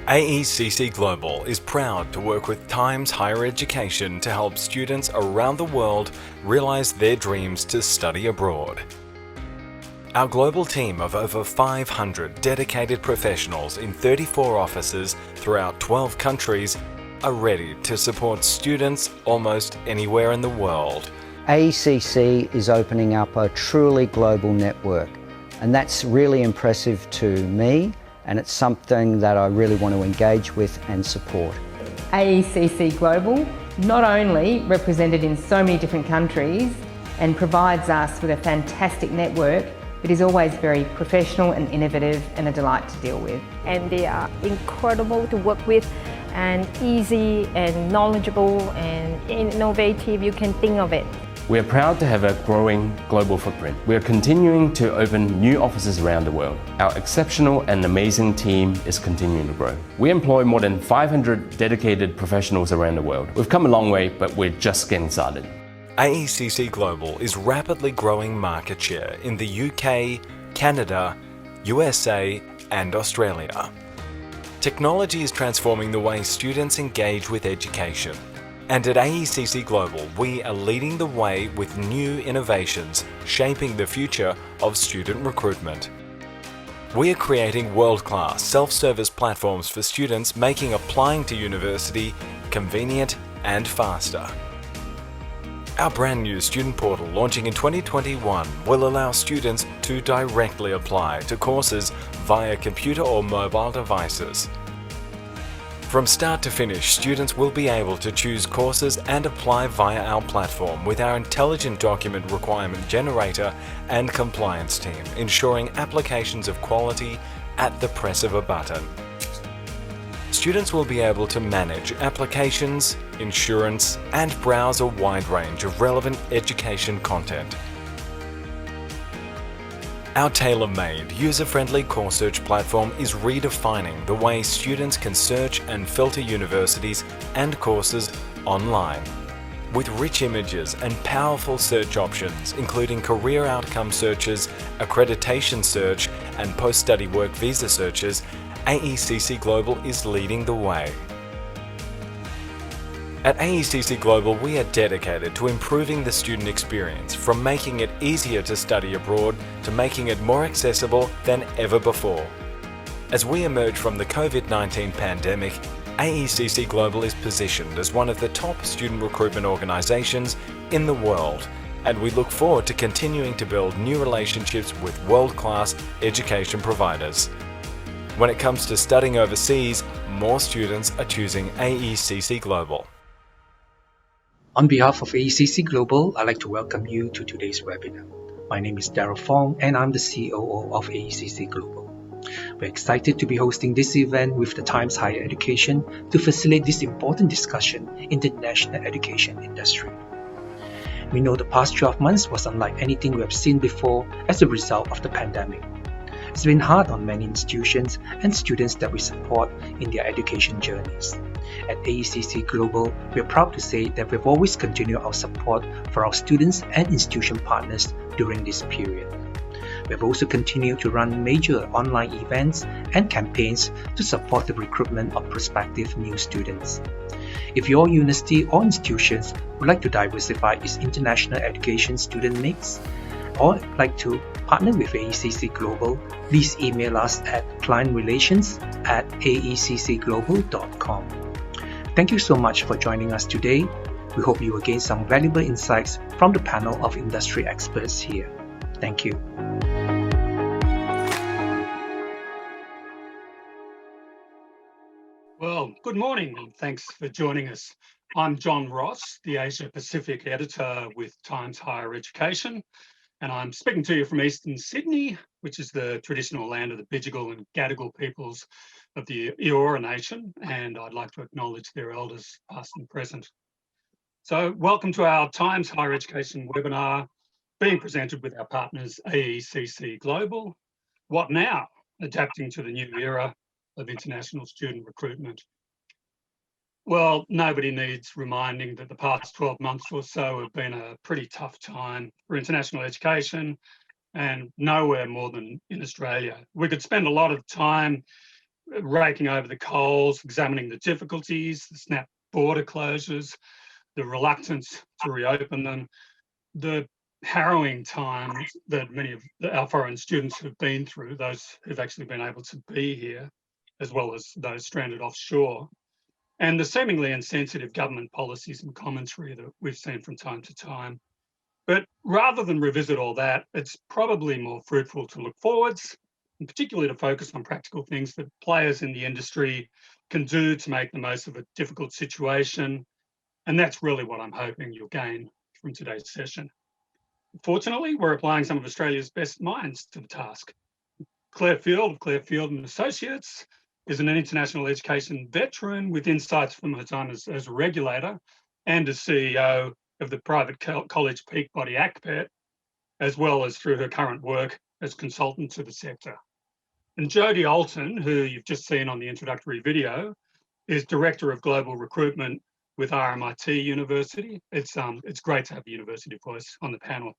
AECC Global is proud to work with Times Higher Education to help students around the world realise their dreams to study abroad. Our global team of over 500 dedicated professionals in 34 offices throughout 12 countries are ready to support students almost anywhere in the world. AECC is opening up a truly global network, and that's really impressive to me, and it's something that I really want to engage with and support. AECC Global not only represented in so many different countries and provides us with a fantastic network, but is always very professional and innovative and a delight to deal with. And they are incredible to work with and easy and knowledgeable and innovative, you can think of it. We are proud to have a growing global footprint. We are continuing to open new offices around the world. Our exceptional and amazing team is continuing to grow. We employ more than 500 dedicated professionals around the world. We've come a long way, but we're just getting started. AECC Global is rapidly growing market share in the UK, Canada, USA and Australia. Technology is transforming the way students engage with education. And at AECC Global, we are leading the way with new innovations shaping the future of student recruitment. We are creating world-class self-service platforms for students, making applying to university convenient and faster. Our brand new student portal launching in 2021 will allow students to directly apply to courses via computer or mobile devices. From start to finish, students will be able to choose courses and apply via our platform with our intelligent document requirement generator and compliance team, ensuring applications of quality at the press of a button. Students will be able to manage applications, insurance, and browse a wide range of relevant education content. Our tailor-made, user-friendly course search platform is redefining the way students can search and filter universities and courses online. With rich images and powerful search options, including career outcome searches, accreditation search, and post-study work visa searches, AECC Global is leading the way. At AECC Global, we are dedicated to improving the student experience, from making it easier to study abroad to making it more accessible than ever before. As we emerge from the COVID-19 pandemic, AECC Global is positioned as one of the top student recruitment organisations in the world, and we look forward to continuing to build new relationships with world-class education providers. When it comes to studying overseas, more students are choosing AECC Global. On behalf of AECC Global, I'd like to welcome you to today's webinar. My name is Darryl Fong and I'm the COO of AECC Global. We're excited to be hosting this event with the Times Higher Education to facilitate this important discussion in the national education industry. We know the past 12 months was unlike anything we have seen before as a result of the pandemic. It's been hard on many institutions and students that we support in their education journeys. At AECC Global, we are proud to say that we've always continued our support for our students and institution partners during this period. We've also continued to run major online events and campaigns to support the recruitment of prospective new students. If your university or institutions would like to diversify its international education student mix, or like to partner with AECC Global, please email us at clientrelations@aeccglobal.com. Thank you so much for joining us today. We hope you will gain some valuable insights from the panel of industry experts here. Thank you. Well, good morning and thanks for joining us. I'm John Ross, the Asia Pacific editor with Times Higher Education, and I'm speaking to you from Eastern Sydney, which is the traditional land of the Bidjigal and Gadigal peoples of the Eora Nation, and I'd like to acknowledge their elders, past and present. So welcome to our Times Higher Education webinar, being presented with our partners AECC Global. What now? Adapting to the new era of international student recruitment. Well, nobody needs reminding that the past 12 months or so have been a pretty tough time for international education, and nowhere more than in Australia. We could spend a lot of time raking over the coals, examining the difficulties, the snap border closures, the reluctance to reopen them, the harrowing times that many of our foreign students have been through, those who've actually been able to be here, as well as those stranded offshore, and the seemingly insensitive government policies and commentary that we've seen from time to time. But rather than revisit all that, it's probably more fruitful to look forwards, and particularly to focus on practical things that players in the industry can do to make the most of a difficult situation. And that's really what I'm hoping you'll gain from today's session. Fortunately, we're applying some of Australia's best minds to the task. Claire Field of Claire Field and Associates is an international education veteran with insights from her time as a regulator and as CEO of the private college peak body ACPET, as well as through her current work as consultant to the sector. And Jodie Alton, who you've just seen on the introductory video, is Director of Global Recruitment with RMIT University. It's great to have the university voice on the panel.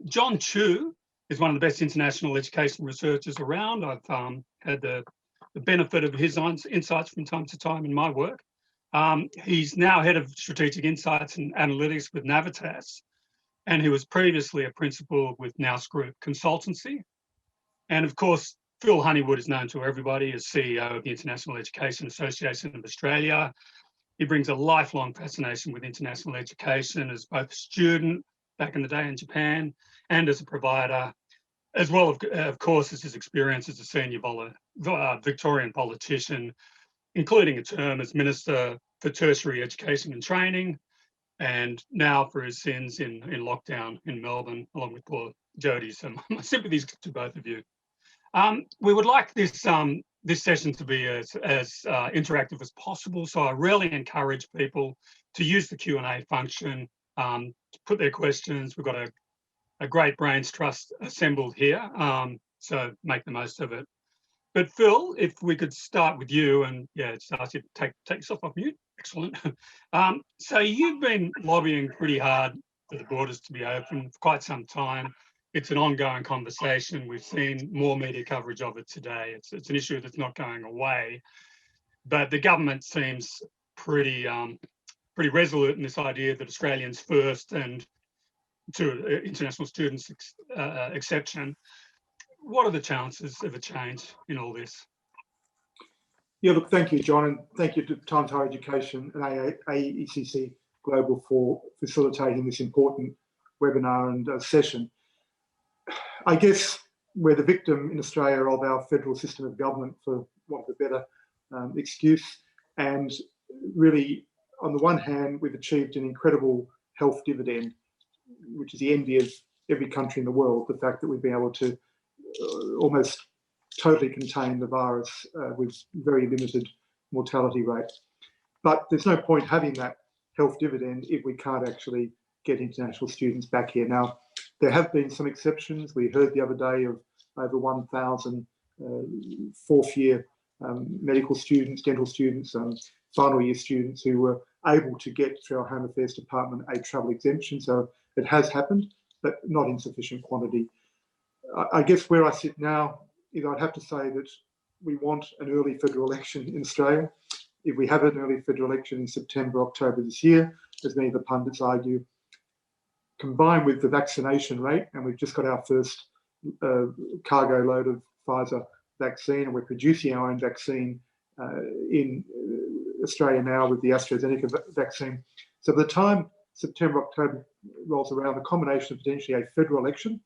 John Chu is one of the best international education researchers around. I've had the benefit of his insights from time to time in my work. He's now head of strategic insights and analytics with Navitas, and he was previously a principal with Nous Group Consultancy. And of course, Phil Honeywood is known to everybody as CEO of the International Education Association of Australia. He brings a lifelong fascination with international education as both a student back in the day in Japan and as a provider, as well, of course, as his experience as a senior Victorian politician, including a term as Minister for Tertiary Education and Training, and now for his sins in lockdown in Melbourne, along with poor Jodie. So my sympathies to both of you. We would like this session to be as interactive as possible, so I really encourage people to use the Q&A function to put their questions. We've got a great brains trust assembled here, so make the most of it. But Phil, if we could start with you, and yeah, just ask you to take yourself off mute. Excellent. So you've been lobbying pretty hard for the borders to be open for quite some time. It's an ongoing conversation. We've seen more media coverage of it today. It's an issue that's not going away, but the government seems pretty resolute in this idea that Australians first, and to international students exception. What are the chances of a change in all this? Yeah, look, thank you, John, and thank you to Times Higher Education and AECC Global for facilitating this important webinar and session. I guess we're the victim in Australia of our federal system of government, for want of a better excuse. And really, on the one hand, we've achieved an incredible health dividend, which is the envy of every country in the world, the fact that we've been able to almost totally contain the virus with very limited mortality rate. But there's no point having that health dividend if we can't actually get international students back here. Now, there have been some exceptions. We heard the other day of over 1,000 fourth-year medical students, dental students, final year students who were able to get through our Home Affairs Department a travel exemption. So it has happened, but not in sufficient quantity. I guess where I sit now is I'd have to say that we want an early federal election in Australia. If we have an early federal election in September, October this year, as many of the pundits argue, combined with the vaccination rate, and we've just got our first cargo load of Pfizer vaccine, and we're producing our own vaccine in Australia now with the AstraZeneca vaccine. So by the time September, October rolls around, a combination of potentially a federal election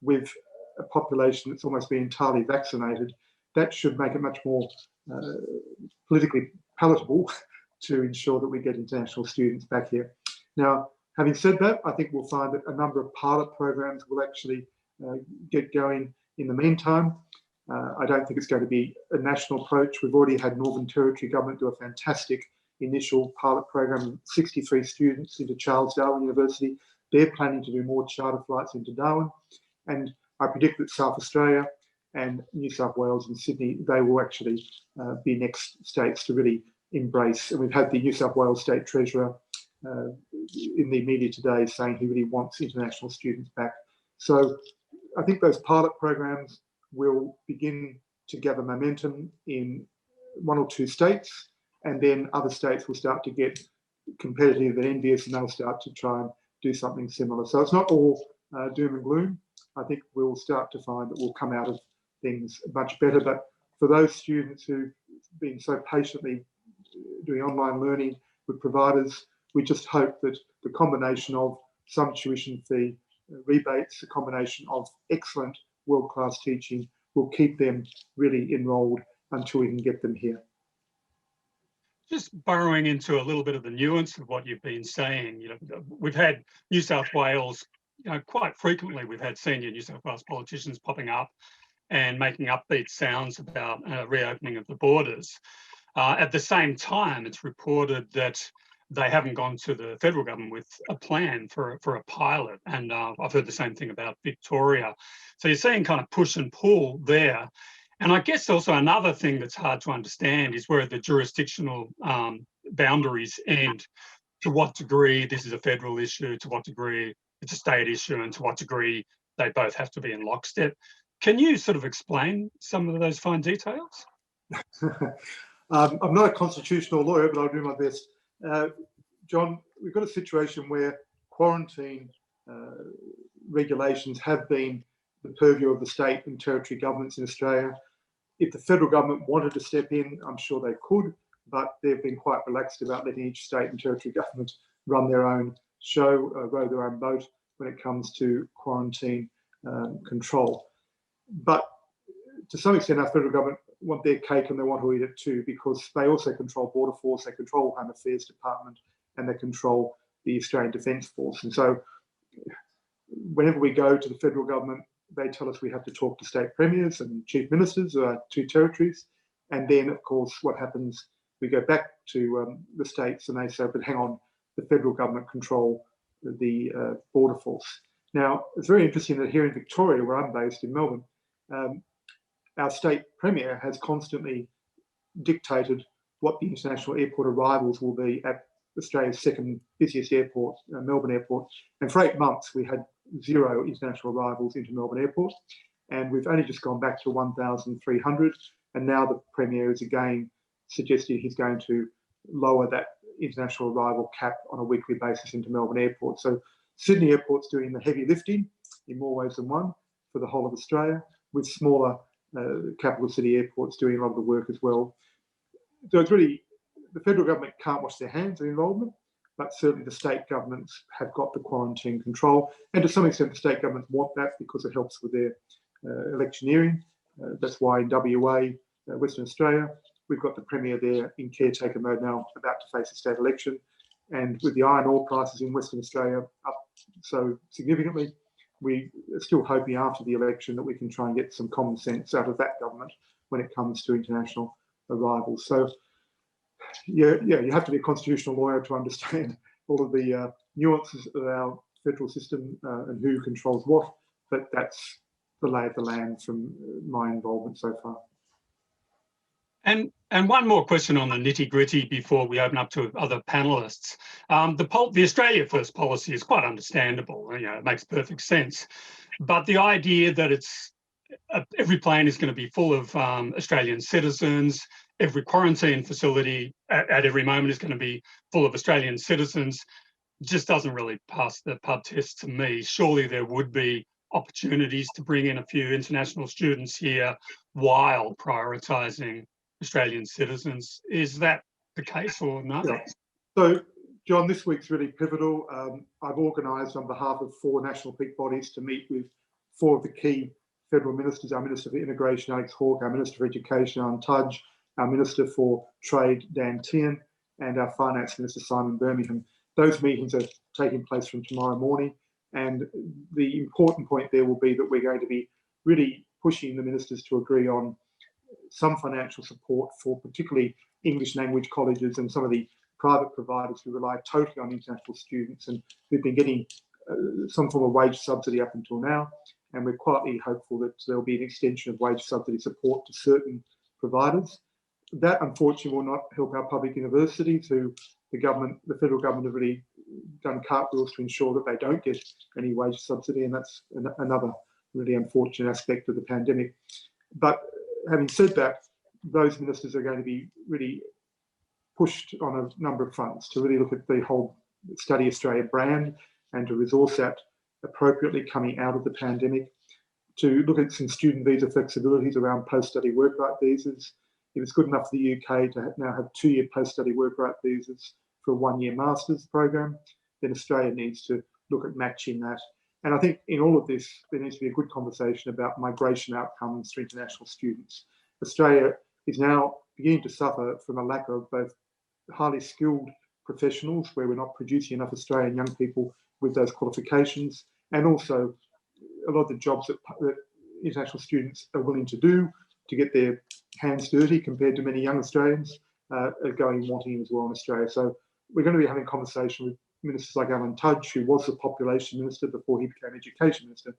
with a population that's almost been entirely vaccinated, that should make it much more politically palatable to ensure that we get international students back here. Now, having said that, I think we'll find that a number of pilot programs will actually get going in the meantime. I don't think it's going to be a national approach. We've already had Northern Territory government do a fantastic initial pilot program of 63 students into Charles Darwin University. They're planning to do more charter flights into Darwin. And I predict that South Australia and New South Wales and Sydney, they will actually be next states to really embrace. And we've had the New South Wales State Treasurer in the media today saying he really wants international students back. So I think those pilot programs will begin to gather momentum in 1 or 2 states, and then other states will start to get competitive and envious, and they'll start to try and do something similar. So it's not all doom and gloom. I think we'll start to find that we'll come out of things much better. But for those students who've been so patiently doing online learning with providers, we just hope that the combination of some tuition fee rebates, a combination of excellent world-class teaching will keep them really enrolled until we can get them here. Just burrowing into a little bit of the nuance of what you've been saying, we've had New South Wales, quite frequently we've had senior New South Wales politicians popping up and making upbeat sounds about reopening of the borders. At the same time, it's reported that they haven't gone to the federal government with a plan for a pilot. And I've heard the same thing about Victoria. So you're seeing kind of push and pull there. And I guess also another thing that's hard to understand is where the jurisdictional boundaries end. To what degree this is a federal issue, to what degree it's a state issue, and to what degree they both have to be in lockstep. Can you sort of explain some of those fine details? I'm not a constitutional lawyer, but I'll do my best. John, we've got a situation where quarantine regulations have been the purview of the state and territory governments in Australia. If the federal government wanted to step in, I'm sure they could, but they've been quite relaxed about letting each state and territory government run their own show, row their own boat when it comes to quarantine control. But to some extent, our federal government want their cake and they want to eat it too, because they also control Border Force, they control Home Affairs Department, and they control the Australian Defence Force. And so whenever we go to the federal government, they tell us we have to talk to state premiers and chief ministers of our 2 territories. And then, of course, what happens, we go back to the states and they say, but hang on, the federal government control the Border Force. Now, it's very interesting that here in Victoria, where I'm based in Melbourne, our state premier has constantly dictated what the international airport arrivals will be at Australia's second busiest airport, Melbourne Airport. And for 8 months, we had 0 international arrivals into Melbourne Airport. And we've only just gone back to 1,300. And now the Premier is again suggesting he's going to lower that international arrival cap on a weekly basis into Melbourne Airport. So Sydney Airport's doing the heavy lifting in more ways than one for the whole of Australia, with smaller capital city airports doing a lot of the work as well. So it's really, the federal government can't wash their hands of involvement, but certainly the state governments have got the quarantine control. And to some extent, the state governments want that because it helps with their electioneering. That's why in WA, Western Australia, we've got the Premier there in caretaker mode now, about to face a state election. And with the iron ore prices in Western Australia up so significantly, we are still hoping after the election that we can try and get some common sense out of that government when it comes to international arrivals. So, yeah, you have to be a constitutional lawyer to understand all of the nuances of our federal system and who controls what, but that's the lay of the land from my involvement so far. And one more question on the nitty-gritty before we open up to other panelists. The Australia First policy is quite understandable. It makes perfect sense. But the idea that it's every plane is going to be full of Australian citizens, every quarantine facility at every moment is going to be full of Australian citizens, just doesn't really pass the pub test to me. Surely there would be opportunities to bring in a few international students here while prioritising Australian citizens. Is that the case or not? Yeah. So, John, this week's really pivotal. I've organised on behalf of 4 national peak bodies to meet with 4 of the key federal ministers, our Minister for Immigration, Alex Hawke, our Minister for Education, Ann Tudge, our Minister for Trade, Dan Tehan, and our Finance Minister, Simon Birmingham. Those meetings are taking place from tomorrow morning. And the important point there will be that we're going to be really pushing the ministers to agree on some financial support for particularly English language colleges and some of the private providers who rely totally on international students and who've been getting some form of wage subsidy up until now. And we're quietly hopeful that there'll be an extension of wage subsidy support to certain providers. That, unfortunately, will not help our public universities, who the federal government have really done cartwheels to ensure that they don't get any wage subsidy, and that's another really unfortunate aspect of the pandemic. But having said that, those ministers are going to be really pushed on a number of fronts to really look at the whole Study Australia brand and to resource that appropriately coming out of the pandemic, to look at some student visa flexibilities around post-study work right visas. If it's good enough for the UK to now have 2-year post-study work right visas for a 1-year master's program, then Australia needs to look at matching that. And I think in all of this, there needs to be a good conversation about migration outcomes for international students. Australia is now beginning to suffer from a lack of both highly skilled professionals, where we're not producing enough Australian young people with those qualifications, and also a lot of the jobs that international students are willing to do to get their hands dirty compared to many young Australians are going wanting as well in Australia. So we're going to be having a conversation with ministers like Alan Tudge, who was the population minister before he became education minister,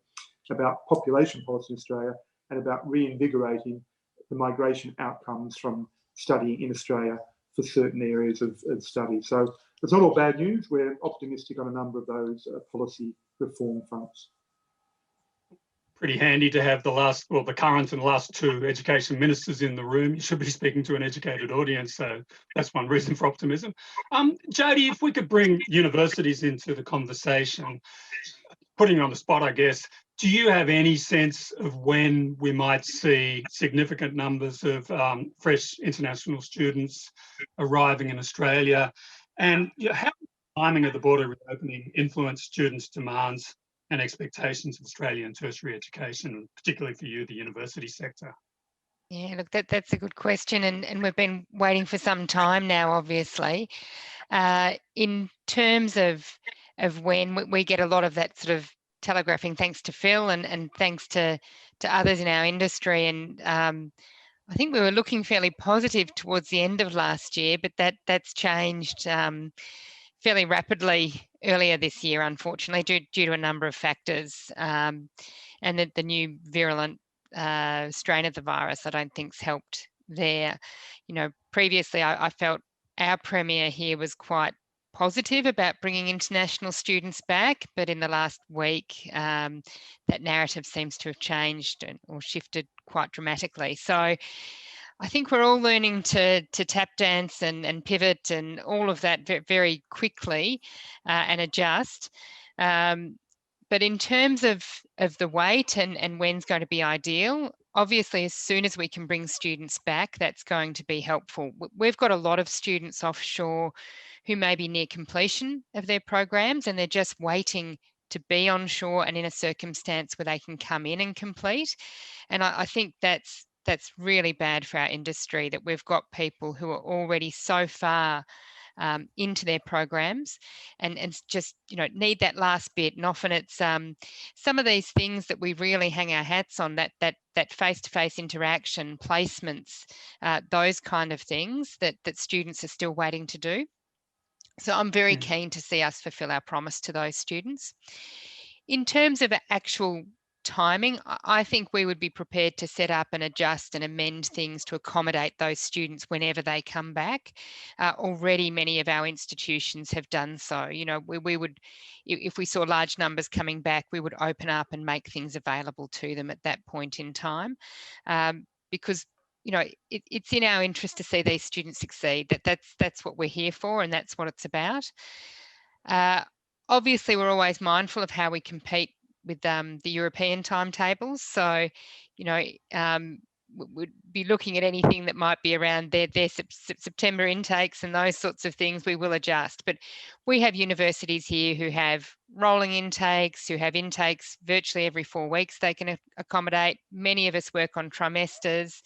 about population policy in Australia and about reinvigorating the migration outcomes from studying in Australia for certain areas of study. So it's not all bad news. We're optimistic on a number of those policy reform fronts. Pretty handy to have the current and last 2 education ministers in the room. You should be speaking to an educated audience, so that's one reason for optimism. Jody, if we could bring universities into the conversation, putting you on the spot, I guess, do you have any sense of when we might see significant numbers of fresh international students arriving in Australia? And how does the timing of the border reopening influence students' demands and expectations of Australian tertiary education, particularly for you, the university sector? Yeah, look, that's a good question, and we've been waiting for some time now, obviously. In terms of when we get a lot of that sort of telegraphing, thanks to Phil and thanks to others in our industry, and I think we were looking fairly positive towards the end of last year, but that's changed fairly rapidly earlier this year, unfortunately, due to a number of factors, and the new virulent strain of the virus, I don't think's helped there. Previously I felt our Premier here was quite positive about bringing international students back, but in the last week that narrative seems to have changed or shifted quite dramatically. So I think we're all learning to tap dance and pivot and all of that very quickly and adjust. But in terms of the wait and when's going to be ideal, obviously as soon as we can bring students back, that's going to be helpful. We've got a lot of students offshore who may be near completion of their programs and they're just waiting to be onshore and in a circumstance where they can come in and complete. And I think that's really bad for our industry, that we've got people who are already so far into their programs and just need that last bit. And often it's some of these things that we really hang our hats on, that face-to-face interaction, placements, those kind of things that students are still waiting to do. So I'm very keen to see us fulfill our promise to those students. In terms of actual timing, I think we would be prepared to set up and adjust and amend things to accommodate those students whenever they come back. Already many of our institutions have done so. We would, if we saw large numbers coming back, we would open up and make things available to them at that point in time, because it's in our interest to see these students succeed. That's what we're here for, and that's what it's about. Obviously, we're always mindful of how we compete with the European timetables. So, we'd be looking at anything that might be around their September intakes and those sorts of things. We will adjust. But we have universities here who have rolling intakes, who have intakes virtually every 4 weeks they can accommodate. Many of us work on trimesters.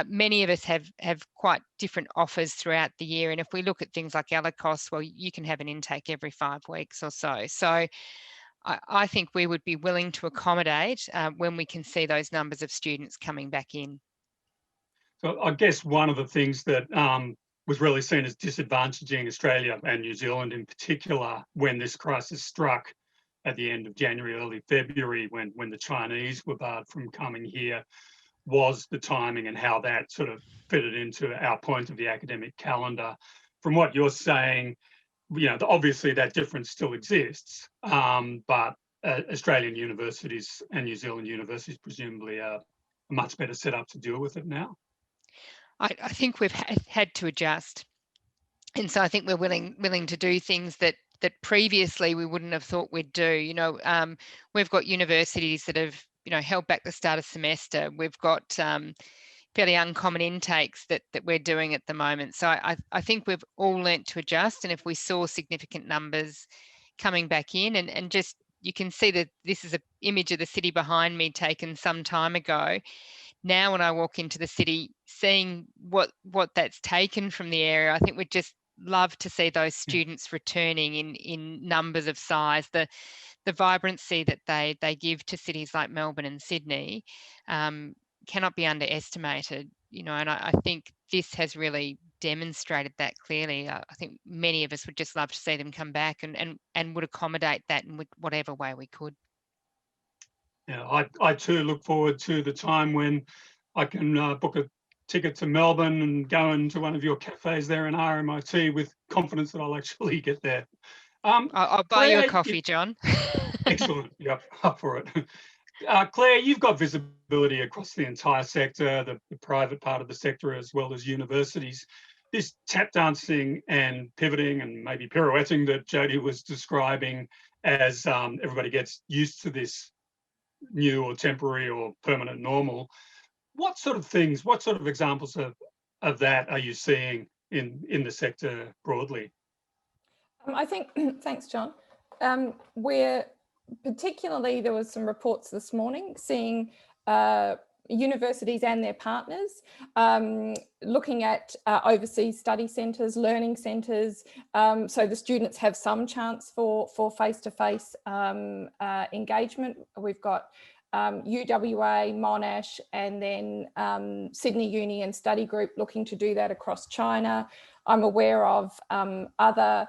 Many of us have quite different offers throughout the year. And if we look at things like Alicos, well, you can have an intake every 5 weeks or so. So I think we would be willing to accommodate when we can see those numbers of students coming back in. So I guess one of the things that was really seen as disadvantaging Australia and New Zealand in particular when this crisis struck at the end of January, early February, when the Chinese were barred from coming here, was the timing and how that sort of fitted into our point of the academic calendar. From what you're saying, obviously that difference still exists, but Australian universities and New Zealand universities presumably are much better set up to deal with it now? I think we've had to adjust. And so I think we're willing to do things that previously we wouldn't have thought we'd do. We've got universities that have, held back the start of semester. We've got fairly uncommon intakes that we're doing at the moment. So I think we've all learnt to adjust. And if we saw significant numbers coming back in, and just, you can see that this is an image of the city behind me taken some time ago. Now when I walk into the city, seeing what that's taken from the area, I think we'd just love to see those students returning in numbers of size. The vibrancy that they give to cities like Melbourne and Sydney cannot be underestimated, and I think this has really demonstrated that clearly. I think many of us would just love to see them come back and would accommodate that in whatever way we could. Yeah, I too look forward to the time when I can book a ticket to Melbourne and go into one of your cafes there in RMIT with confidence that I'll actually get there. I'll buy you a coffee, John. Excellent. Yep, up for it. Claire, you've got visibility across the entire sector, the private part of the sector, as well as universities. This tap dancing and pivoting and maybe pirouetting that Jodie was describing as everybody gets used to this new or temporary or permanent normal. What sort of things, what sort of examples of that are you seeing in the sector broadly? I think, thanks, John. We're particularly, there was some reports this morning seeing universities and their partners looking at overseas study centres, learning centres, so the students have some chance for face-to-face engagement. We've got UWA, Monash, and then Sydney Uni and Study Group looking to do that across China. I'm aware of other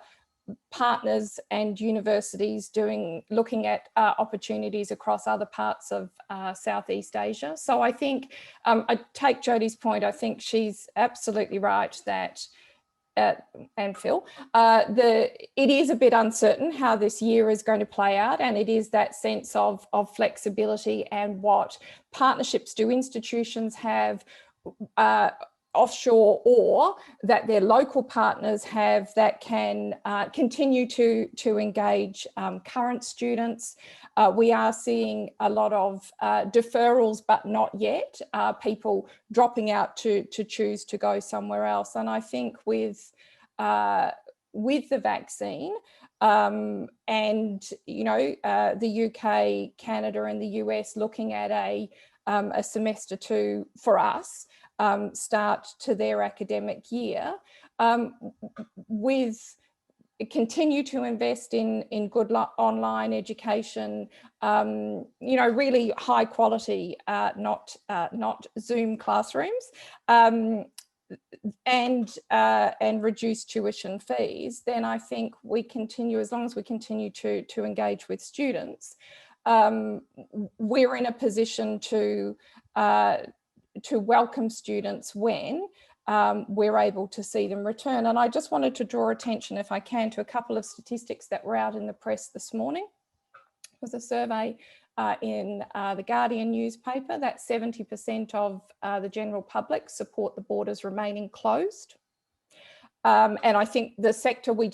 partners and universities looking at opportunities across other parts of Southeast Asia. So I think I take Jodie's point. I think she's absolutely right that and Phil, it is a bit uncertain how this year is going to play out, and it is that sense of flexibility and what partnerships do institutions have offshore or that their local partners have that can continue to engage current students. We are seeing a lot of deferrals, but not yet, people dropping out to choose to go somewhere else. And I think with the vaccine and, the UK, Canada and the US looking at a semester 2 for us, start to their academic year, continue to invest in good online education, really high quality, not Zoom classrooms, and reduce tuition fees, then I think we continue, as long as we continue to engage with students, we're in a position to welcome students when we're able to see them return. And I just wanted to draw attention, if I can, to a couple of statistics that were out in the press this morning. It was a survey in the Guardian newspaper that 70% of the general public support the borders remaining closed. And I think the sector, we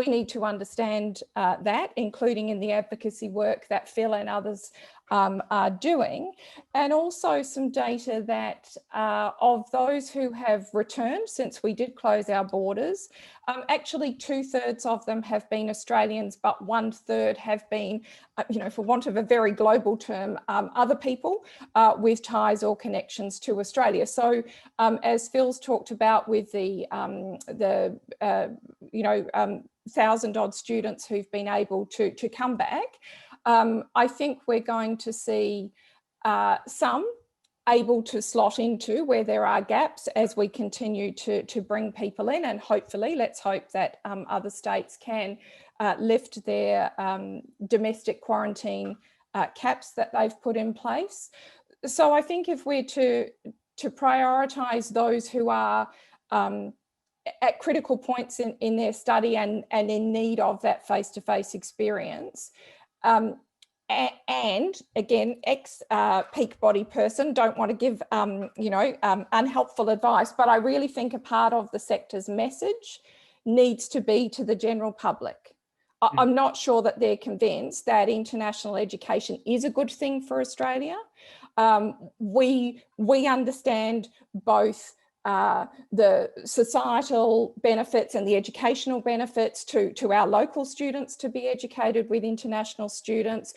need to understand that, including in the advocacy work that Phil and others are doing, and also some data that of those who have returned since we did close our borders, actually 2/3 of them have been Australians, but 1/3 have been, for want of a very global term, other people with ties or connections to Australia. So as Phil's talked about with the 1,000-odd students who've been able to come back, I think we're going to see some able to slot into where there are gaps as we continue to bring people in, and hopefully, let's hope that other states can lift their domestic quarantine caps that they've put in place. So I think if we're to prioritise those who are at critical points in their study and in need of that face-to-face experience, and again, peak body person, don't want to give, unhelpful advice, but I really think a part of the sector's message needs to be to the general public. I'm not sure that they're convinced that international education is a good thing for Australia. We understand both the societal benefits and the educational benefits to our local students to be educated with international students,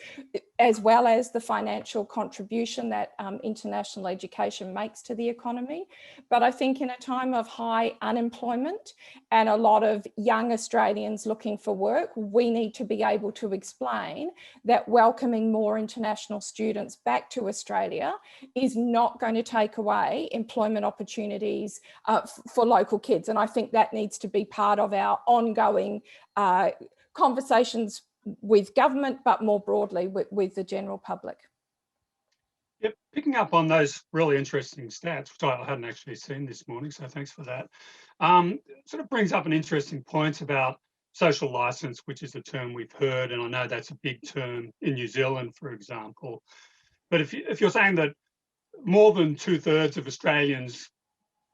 as well as the financial contribution that international education makes to the economy. But I think in a time of high unemployment and a lot of young Australians looking for work, we need to be able to explain that welcoming more international students back to Australia is not going to take away employment opportunities for local kids. And I think that needs to be part of our ongoing conversations with government, but more broadly with the general public. Yep, picking up on those really interesting stats, which I hadn't actually seen this morning, so thanks for that. Sort of brings up an interesting point about social license, which is a term we've heard, and I know that's a big term in New Zealand, for example. But if you're saying that more than 2/3 of Australians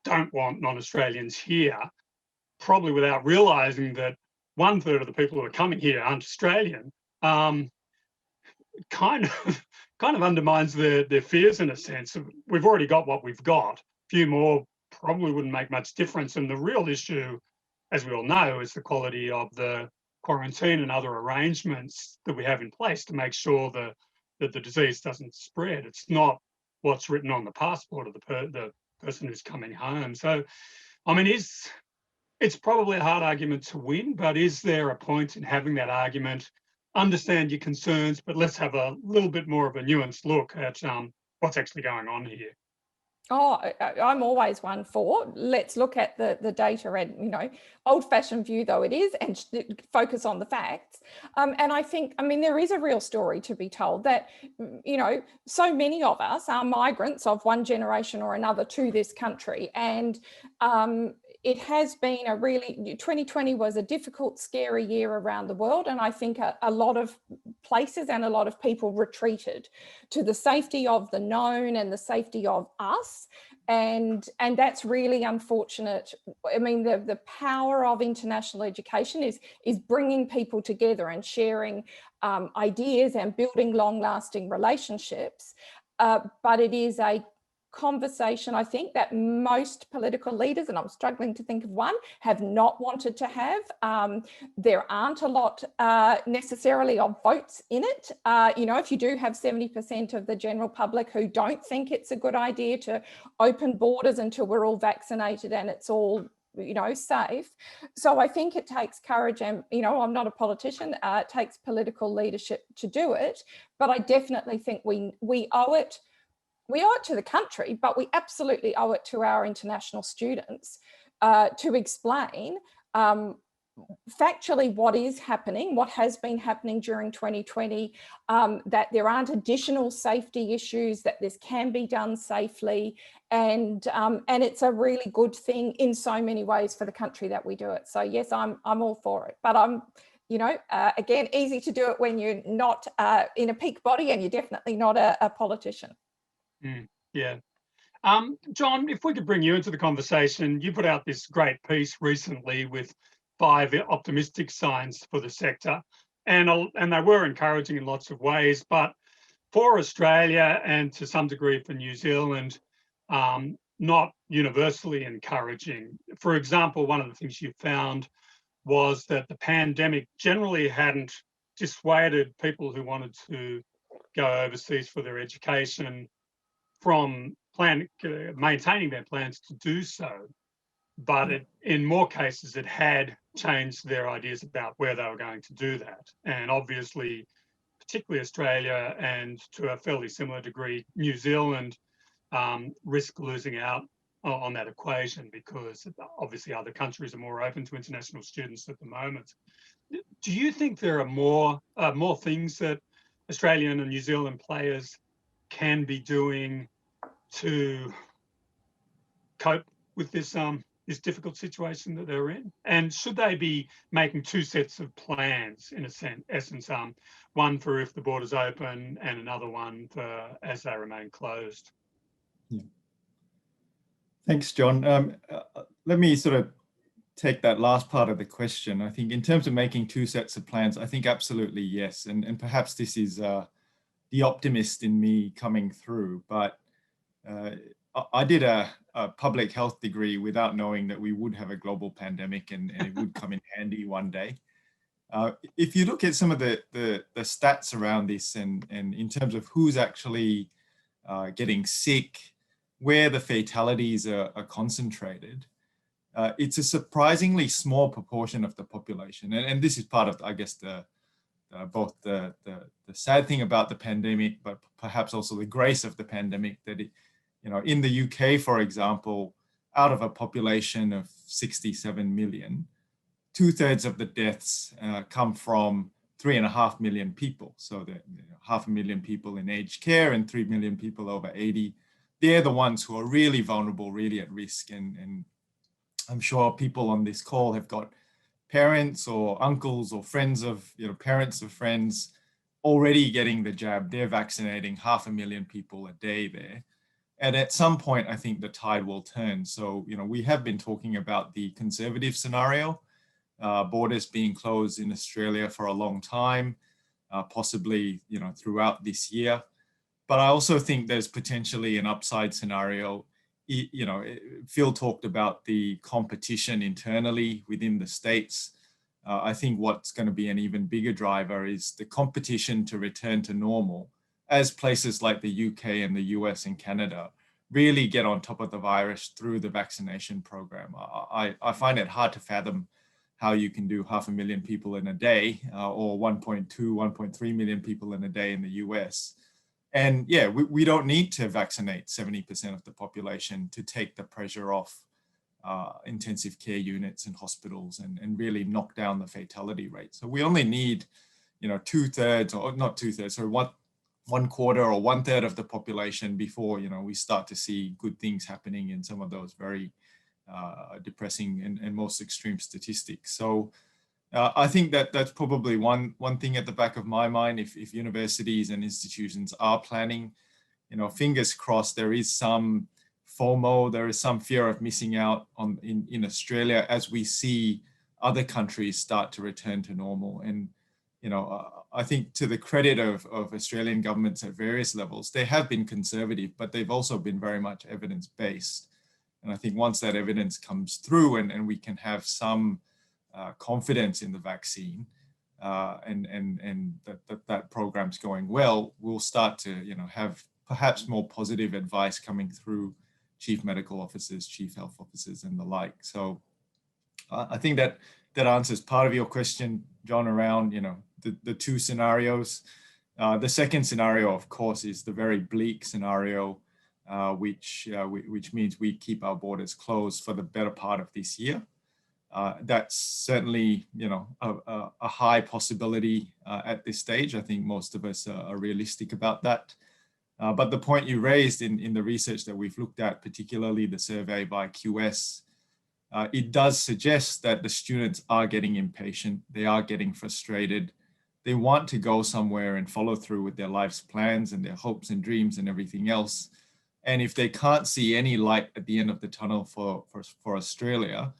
don't want non-Australians here, probably without realising that 1/3 of the people who are coming here aren't Australian, kind of undermines their fears in a sense. We've already got what we've got. A few more probably wouldn't make much difference. And the real issue, as we all know, is the quality of the quarantine and other arrangements that we have in place to make sure that the disease doesn't spread. It's not what's written on the passport of the person who's coming home. So, I mean, it's probably a hard argument to win, but is there a point in having that argument? Understand your concerns, but let's have a little bit more of a nuanced look at what's actually going on here. Oh, I'm always one for, let's look at the data and, old-fashioned view though it is, and focus on the facts. And I think, there is a real story to be told that, so many of us are migrants of one generation or another to this country. And it has been 2020 was a difficult, scary year around the world. And I think a lot of places and a lot of people retreated to the safety of the known and the safety of us. And that's really unfortunate. The power of international education is bringing people together and sharing ideas and building long-lasting relationships. But it is a conversation, I think, that most political leaders, and I'm struggling to think of one, have not wanted to have. There aren't a lot necessarily of votes in it. If you do have 70% of the general public who don't think it's a good idea to open borders until we're all vaccinated and it's all safe. So I think it takes courage, and I'm not a politician, it takes political leadership to do it, but I definitely think we owe it. We owe it to the country, but we absolutely owe it to our international students to explain factually what is happening, what has been happening during 2020, that there aren't additional safety issues, that this can be done safely, and it's a really good thing in so many ways for the country that we do it. So yes, I'm all for it, but I'm again, easy to do it when you're not in a peak body and you're definitely not a politician. Yeah. John, if we could bring you into the conversation, you put out this great piece recently with 5 optimistic signs for the sector, and they were encouraging in lots of ways, but for Australia and to some degree for New Zealand, not universally encouraging. For example, one of the things you found was that the pandemic generally hadn't dissuaded people who wanted to go overseas for their education from maintaining their plans to do so, but in more cases it had changed their ideas about where they were going to do that. And obviously, particularly Australia and to a fairly similar degree, New Zealand risk losing out on that equation because obviously other countries are more open to international students at the moment. Do you think there are more things that Australian and New Zealand players can be doing to cope with this this difficult situation that they're in? And should they be making two sets of plans, in essence, one for if the borders open and another one for as they remain closed? Yeah. Thanks, John. Let me sort of take that last part of the question. I think in terms of making two sets of plans, I think absolutely yes. And perhaps this is the optimist in me coming through, but I did a public health degree without knowing that we would have a global pandemic and it would come in handy one day. If you look at some of the stats around this and in terms of who's actually getting sick, where the fatalities are concentrated, it's a surprisingly small proportion of the population. And this is part of, I guess, both the sad thing about the pandemic, but perhaps also the grace of the pandemic, that it, in the UK, for example, out of a population of 67 million, 2/3 of the deaths come from 3.5 million people. So that 500,000 people in aged care and 3 million people over 80. They're the ones who are really vulnerable, really at risk. And I'm sure people on this call have got parents or uncles or friends of, parents of friends already getting the jab. They're vaccinating 500,000 people a day there. And at some point, I think the tide will turn. So, we have been talking about the conservative scenario, borders being closed in Australia for a long time, possibly, throughout this year. But I also think there's potentially an upside scenario. Phil talked about the competition internally within the states. I think what's going to be an even bigger driver is the competition to return to normal as places like the UK and the US and Canada really get on top of the virus through the vaccination program. I find it hard to fathom how you can do 500,000 people in a day or 1.2, 1.3 million people in a day in the US. And yeah, we don't need to vaccinate 70% of the population to take the pressure off intensive care units and hospitals and really knock down the fatality rate. So we only need, 2/3 or not 2/3, so 1/4 or 1/3 of the population before, we start to see good things happening in some of those very depressing and most extreme statistics. So I think that's probably one thing at the back of my mind. If universities and institutions are planning, fingers crossed, there is some FOMO, there is some fear of missing out in Australia as we see other countries start to return to normal. And I think to the credit of Australian governments at various levels, they have been conservative, but they've also been very much evidence-based. And I think once that evidence comes through and we can have some confidence in the vaccine and that program's going well, we'll start to have perhaps more positive advice coming through chief medical officers, chief health officers, and the like. So I think that answers part of your question, John, around the two scenarios. The second scenario, of course, is the very bleak scenario, which means we keep our borders closed for the better part of this year. That's certainly, a high possibility at this stage. I think most of us are realistic about that. But the point you raised in the research that we've looked at, particularly the survey by QS, it does suggest that the students are getting impatient. They are getting frustrated. They want to go somewhere and follow through with their life's plans and their hopes and dreams and everything else. And if they can't see any light at the end of the tunnel for Australia,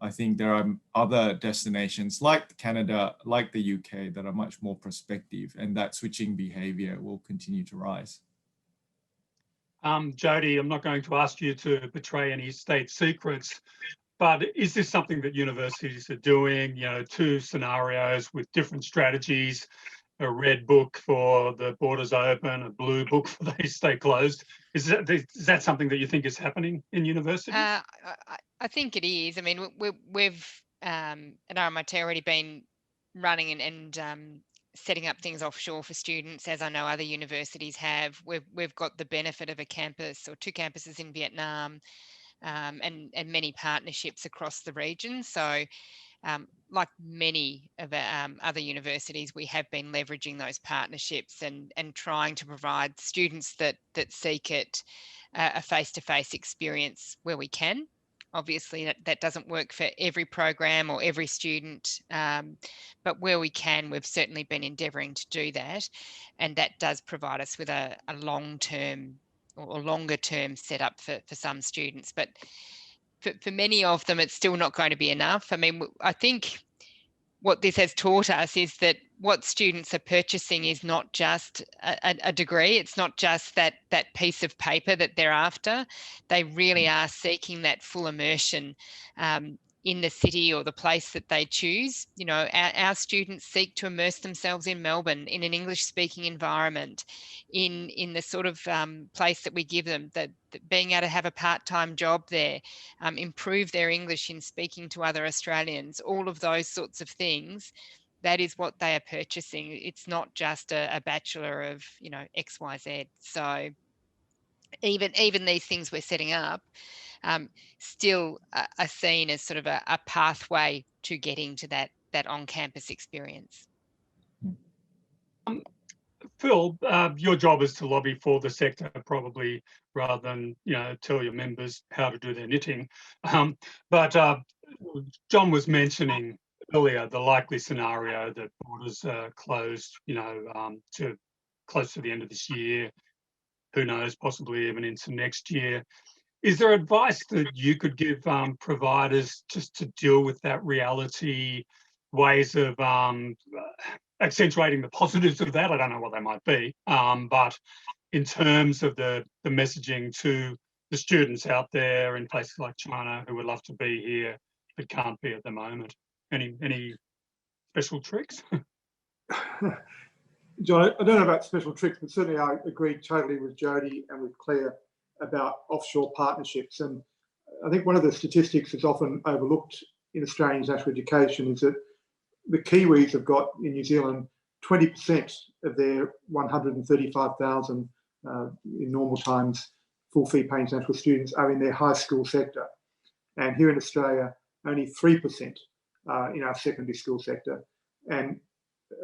I think there are other destinations like Canada, like the UK, that are much more prospective, and that switching behaviour will continue to rise. Jody, I'm not going to ask you to betray any state secrets, but is this something that universities are doing? Two scenarios with different strategies, a red book for the borders open, a blue book for they stay closed. Is that something that you think is happening in universities? I think it is. I mean, we've at RMIT already been running and setting up things offshore for students, as I know other universities have. We've got the benefit of a campus or two campuses in Vietnam, and many partnerships across the region. So like many of our other universities, we have been leveraging those partnerships and trying to provide students that seek it a face-to-face experience where we can. Obviously, that doesn't work for every program or every student, but where we can, we've certainly been endeavouring to do that, and that does provide us with a long-term or longer-term setup for some students. But for many of them, it's still not going to be enough. I mean, I think what this has taught us is that what students are purchasing is not just a degree. It's not just that piece of paper that they're after. They really are seeking that full immersion in the city or the place that they choose. You know, our students seek to immerse themselves in Melbourne, in an English-speaking environment, in the sort of place that we give them, that being able to have a part-time job there, improve their English in speaking to other Australians, all of those sorts of things. That is what they are purchasing. It's not just a bachelor of, you know, XYZ. So even these things we're setting up still are seen as sort of a pathway to getting to that on-campus experience. Phil, your job is to lobby for the sector, probably, rather than, you know, tell your members how to do their knitting. But John was mentioning earlier the likely scenario that borders are closed, you know, to close to the end of this year. Who knows, possibly even into next year. Is there advice that you could give providers just to deal with that reality, ways of accentuating the positives of that? I don't know what they might be, but in terms of the messaging to the students out there in places like China who would love to be here but can't be at the moment, any special tricks? John, I don't know about special tricks, but certainly I agree totally with Jody and with Claire about offshore partnerships. And I think one of the statistics that's often overlooked in Australian international education is that the Kiwis have got in New Zealand 20% of their 135,000 in normal times full fee paying international students are in their high school sector. And here in Australia, only 3% in our secondary school sector. And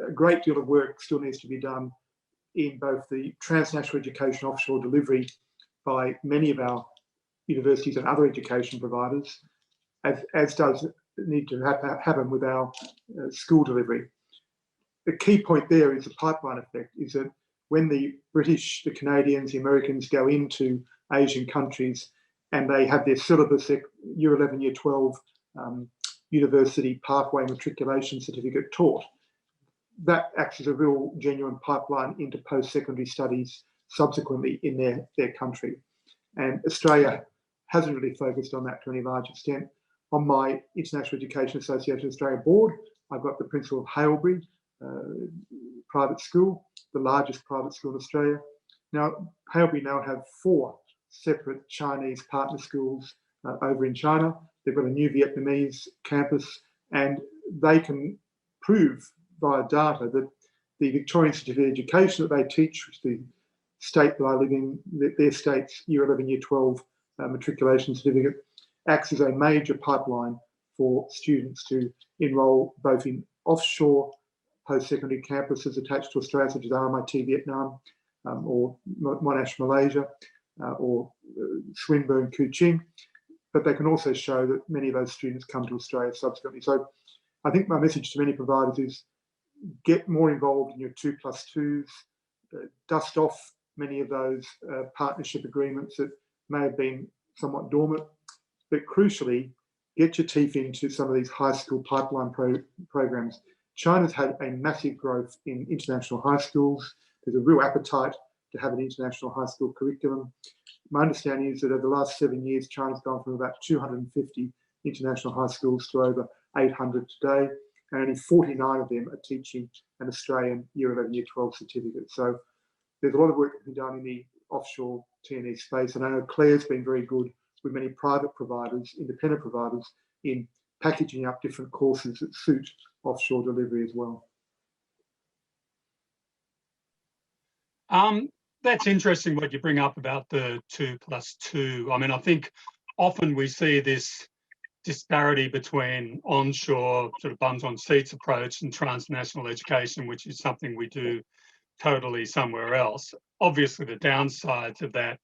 a great deal of work still needs to be done in both the transnational education offshore delivery by many of our universities and other education providers, as does need to happen with our school delivery. The key point there is the pipeline effect, is that when the British, the Canadians, the Americans go into Asian countries and they have their syllabus, their Year 11, Year 12 university pathway matriculation certificate taught, that acts as a real genuine pipeline into post-secondary studies subsequently in their country. And Australia hasn't really focused on that to any large extent. On my International Education Association Australia board, I've got the principal of Haileybury private school, the largest private school in Australia. Now, Haileybury now have 4 separate Chinese partner schools over in China. They've got a new Vietnamese campus, and they can prove via data that the Victorian Certificate of Education that they teach, which the state that I live in, their state's Year 11, Year 12 matriculation certificate, acts as a major pipeline for students to enrol both in offshore post-secondary campuses attached to Australia, such as RMIT Vietnam or Monash Malaysia or Swinburne Kuching, but they can also show that many of those students come to Australia subsequently. So I think my message to many providers is get more involved in your 2+2s, dust off many of those partnership agreements that may have been somewhat dormant, but crucially, get your teeth into some of these high school pipeline programs. China's had a massive growth in international high schools. There's a real appetite to have an international high school curriculum. My understanding is that over the last 7 years, China's gone from about 250 international high schools to over 800 today, and only 49 of them are teaching an Australian Year 11, Year 12 certificate. So there's a lot of work to be done in the offshore T&E space, and I know Claire's been very good with many private providers, independent providers, in packaging up different courses that suit offshore delivery as well. That's interesting what you bring up about the 2+2. I mean, I think often we see this disparity between onshore sort of bums on seats approach and transnational education, which is something we do totally somewhere else. Obviously, the downsides of that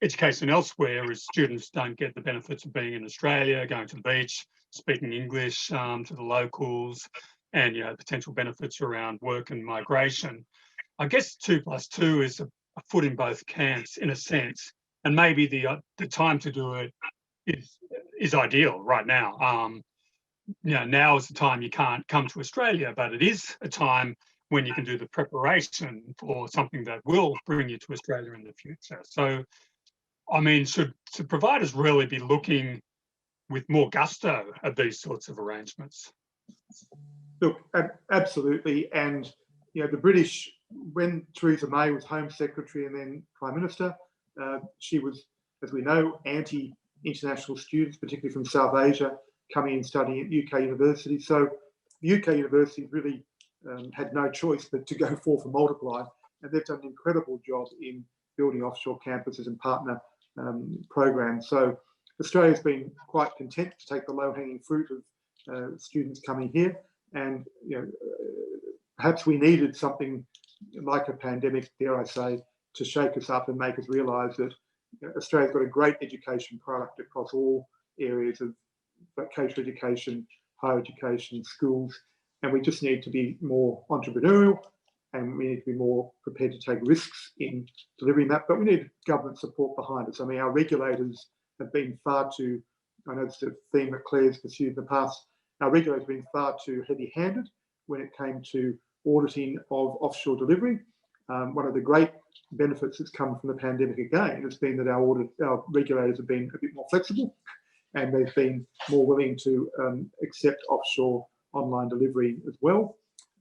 education elsewhere is students don't get the benefits of being in Australia, going to the beach, speaking English to the locals, and potential benefits around work and migration. I guess 2+2 is a foot in both camps in a sense, and maybe the time to do it is ideal right now. Now is the time you can't come to Australia, but it is a time when you can do the preparation for something that will bring you to Australia in the future. So, I mean, should providers really be looking with more gusto at these sorts of arrangements? Look, absolutely. And, the British, when Theresa May was Home Secretary and then Prime Minister, she was, as we know, anti-international students, particularly from South Asia, coming and studying at UK universities. So the UK universities really had no choice but to go forth and multiply. And they've done an incredible job in building offshore campuses and partner programs. So Australia's been quite content to take the low-hanging fruit of students coming here. And perhaps we needed something like a pandemic, dare I say, to shake us up and make us realise that Australia's got a great education product across all areas of vocational education, higher education, schools, and we just need to be more entrepreneurial, and we need to be more prepared to take risks in delivering that. But we need government support behind us. I mean, our regulators have been far too, I know it's a theme that Claire's pursued in the past, our regulators have been far too heavy-handed when it came to auditing of offshore delivery. One of the great benefits that's come from the pandemic again has been that our regulators have been a bit more flexible, and they've been more willing to accept offshore online delivery as well.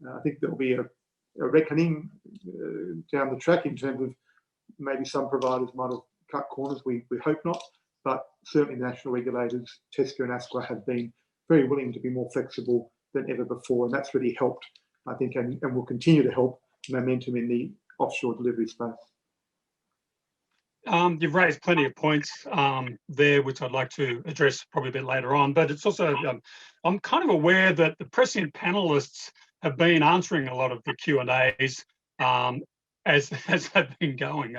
I think there'll be a reckoning down the track in terms of maybe some providers might have cut corners. We hope not, but certainly the national regulators, TESCA and ASQA, have been very willing to be more flexible than ever before, and that's really helped, I think, and will continue to help momentum in the offshore delivery space. You've raised plenty of points there, which I'd like to address probably a bit later on, but it's also, I'm kind of aware that the prescient panelists have been answering a lot of the Q&As as they've been going,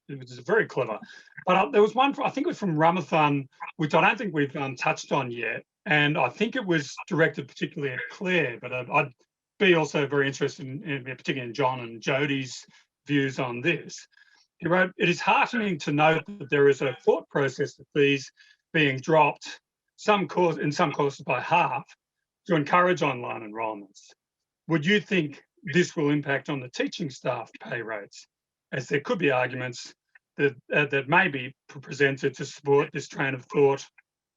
which is very clever. But there was one, I think it was from Ramathan, which I don't think we've touched on yet, and I think it was directed particularly at Claire, but I'd be also very interested in particularly in John and Jodie's views on this. He wrote, "It is heartening to note that there is a thought process of fees being dropped in some courses by half to encourage online enrolments. Would you think this will impact on the teaching staff pay rates, as there could be arguments that may be presented to support this train of thought?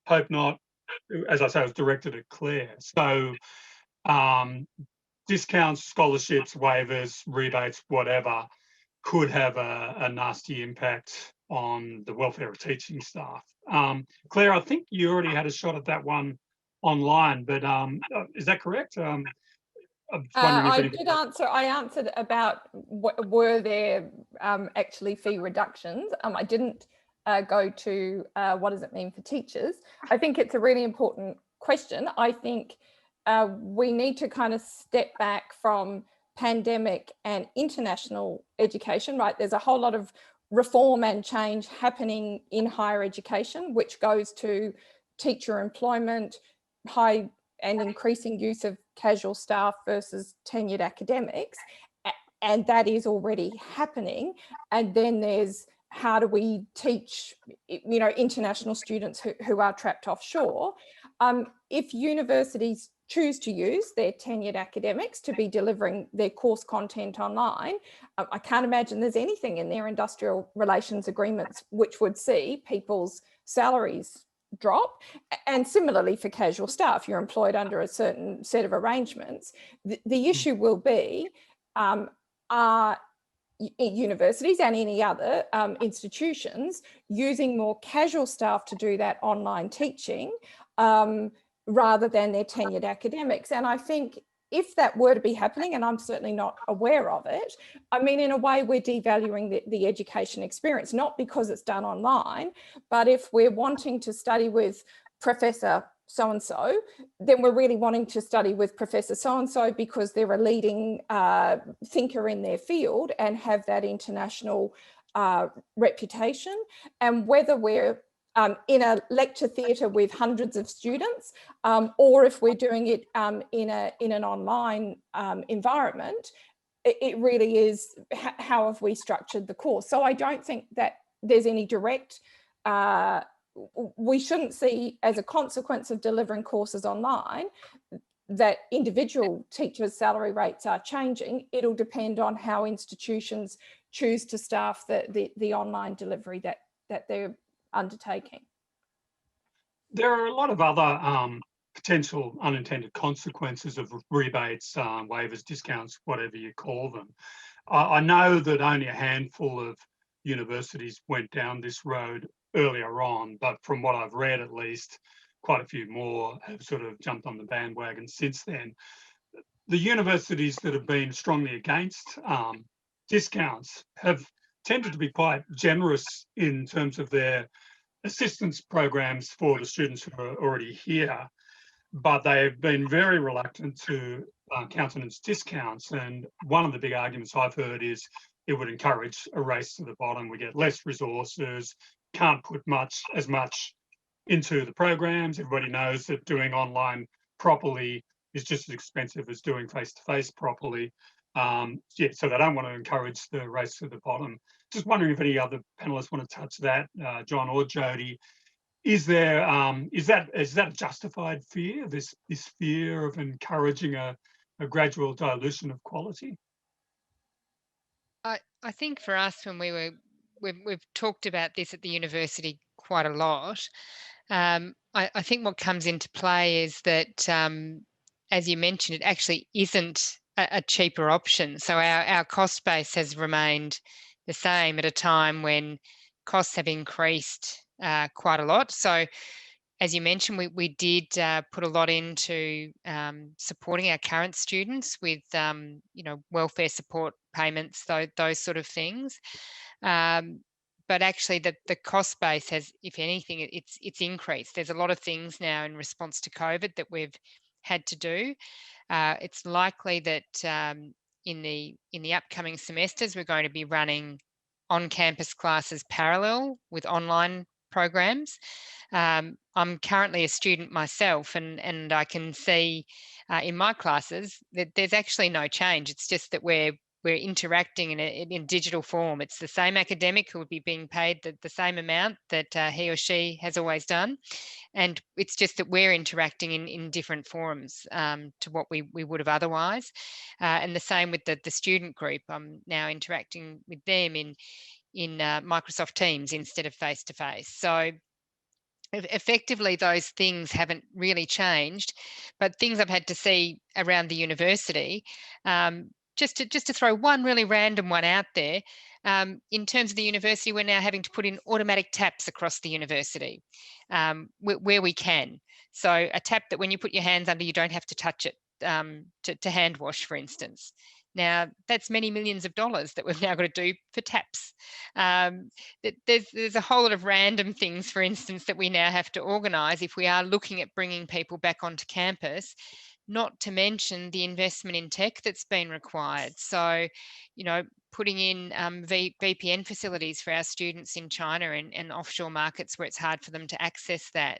Hope not." As I say, it was directed at Claire. So discounts, scholarships, waivers, rebates, whatever, could have a nasty impact on the welfare of teaching staff. Claire, I think you already had a shot at that one online, but is that correct? I did answer. I answered about were there actually fee reductions. I didn't go to what does it mean for teachers. I think it's a really important question. I think we need to kind of step back from pandemic and international education, right? There's a whole lot of reform and change happening in higher education, which goes to teacher employment, high and increasing use of casual staff versus tenured academics. And that is already happening. And then there's how do we teach, international students who are trapped offshore? If universities choose to use their tenured academics to be delivering their course content online, I can't imagine there's anything in their industrial relations agreements which would see people's salaries drop. And similarly for casual staff, you're employed under a certain set of arrangements. The issue will be, are universities and any other institutions using more casual staff to do that online teaching rather than their tenured academics? And I think if that were to be happening, and I'm certainly not aware of it, I mean, in a way, we're devaluing the education experience, not because it's done online, but if we're wanting to study with Professor so-and-so, then we're really wanting to study with Professor so-and-so because they're a leading thinker in their field and have that international reputation, and whether we're in a lecture theatre with hundreds of students, or if we're doing it in an online environment, it really is how have we structured the course. So I don't think that there's any direct, we shouldn't see as a consequence of delivering courses online that individual teachers' salary rates are changing. It'll depend on how institutions choose to staff the online delivery that they're undertaking. There are a lot of other potential unintended consequences of rebates, waivers, discounts, whatever you call them. I know that only a handful of universities went down this road earlier on, but from what I've read, at least, quite a few more have sort of jumped on the bandwagon since then. The universities that have been strongly against discounts have tended to be quite generous in terms of their assistance programs for the students who are already here, but they've been very reluctant to countenance discounts. And one of the big arguments I've heard is it would encourage a race to the bottom. We get less resources, can't put as much into the programs. Everybody knows that doing online properly is just as expensive as doing face-to-face properly. So they don't want to encourage the race to the bottom. Just wondering if any other panelists want to touch that, John or Jody. Is there is that a justified fear? This fear of encouraging a gradual dilution of quality? I think for us, when we've talked about this at the university quite a lot. I think what comes into play is that, as you mentioned, it actually isn't a cheaper option. So our cost base has remained the same at a time when costs have increased quite a lot. So as you mentioned, we did put a lot into supporting our current students with welfare support payments, those sort of things. But actually the cost base has, if anything, it's increased. There's a lot of things now in response to COVID that we've had to do. It's likely that in the upcoming semesters, we're going to be running on-campus classes parallel with online programs. I'm currently a student myself, and I can see in my classes that there's actually no change. It's just that we're interacting in digital form. It's the same academic who would be being paid the same amount that he or she has always done. And it's just that we're interacting in different forums to what we would have otherwise. And the same with the student group. I'm now interacting with them in Microsoft Teams instead of face-to-face. So effectively, those things haven't really changed, but things I've had to see around the university, just to throw one really random one out there, in terms of the university, we're now having to put in automatic taps across the university where we can. So a tap that when you put your hands under, you don't have to touch it to hand wash, for instance. Now, that's many millions of dollars that we've now got to do for taps. There's a whole lot of random things, for instance, that we now have to organise if we are looking at bringing people back onto campus, not to mention the investment in tech that's been required. So, putting in VPN facilities for our students in China and offshore markets where it's hard for them to access that,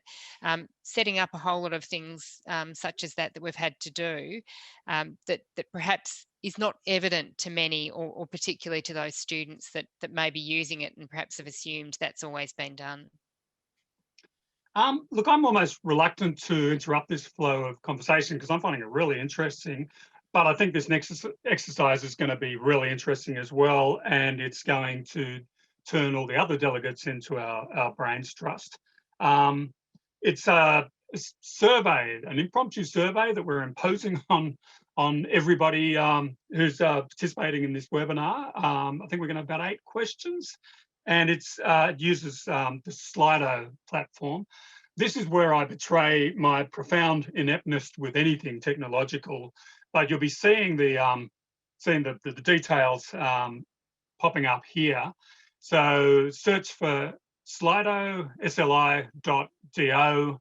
setting up a whole lot of things such as that we've had to do that perhaps is not evident to many or particularly to those students that may be using it and perhaps have assumed that's always been done. Look, I'm almost reluctant to interrupt this flow of conversation because I'm finding it really interesting, but I think this next exercise is going to be really interesting as well, and it's going to turn all the other delegates into our brains trust. It's a survey, an impromptu survey that we're imposing on everybody who's participating in this webinar. I think we're going to have about 8 questions. And it uses the Slido platform. This is where I betray my profound ineptness with anything technological, but you'll be seeing the details popping up here. So search for Slido, sli.do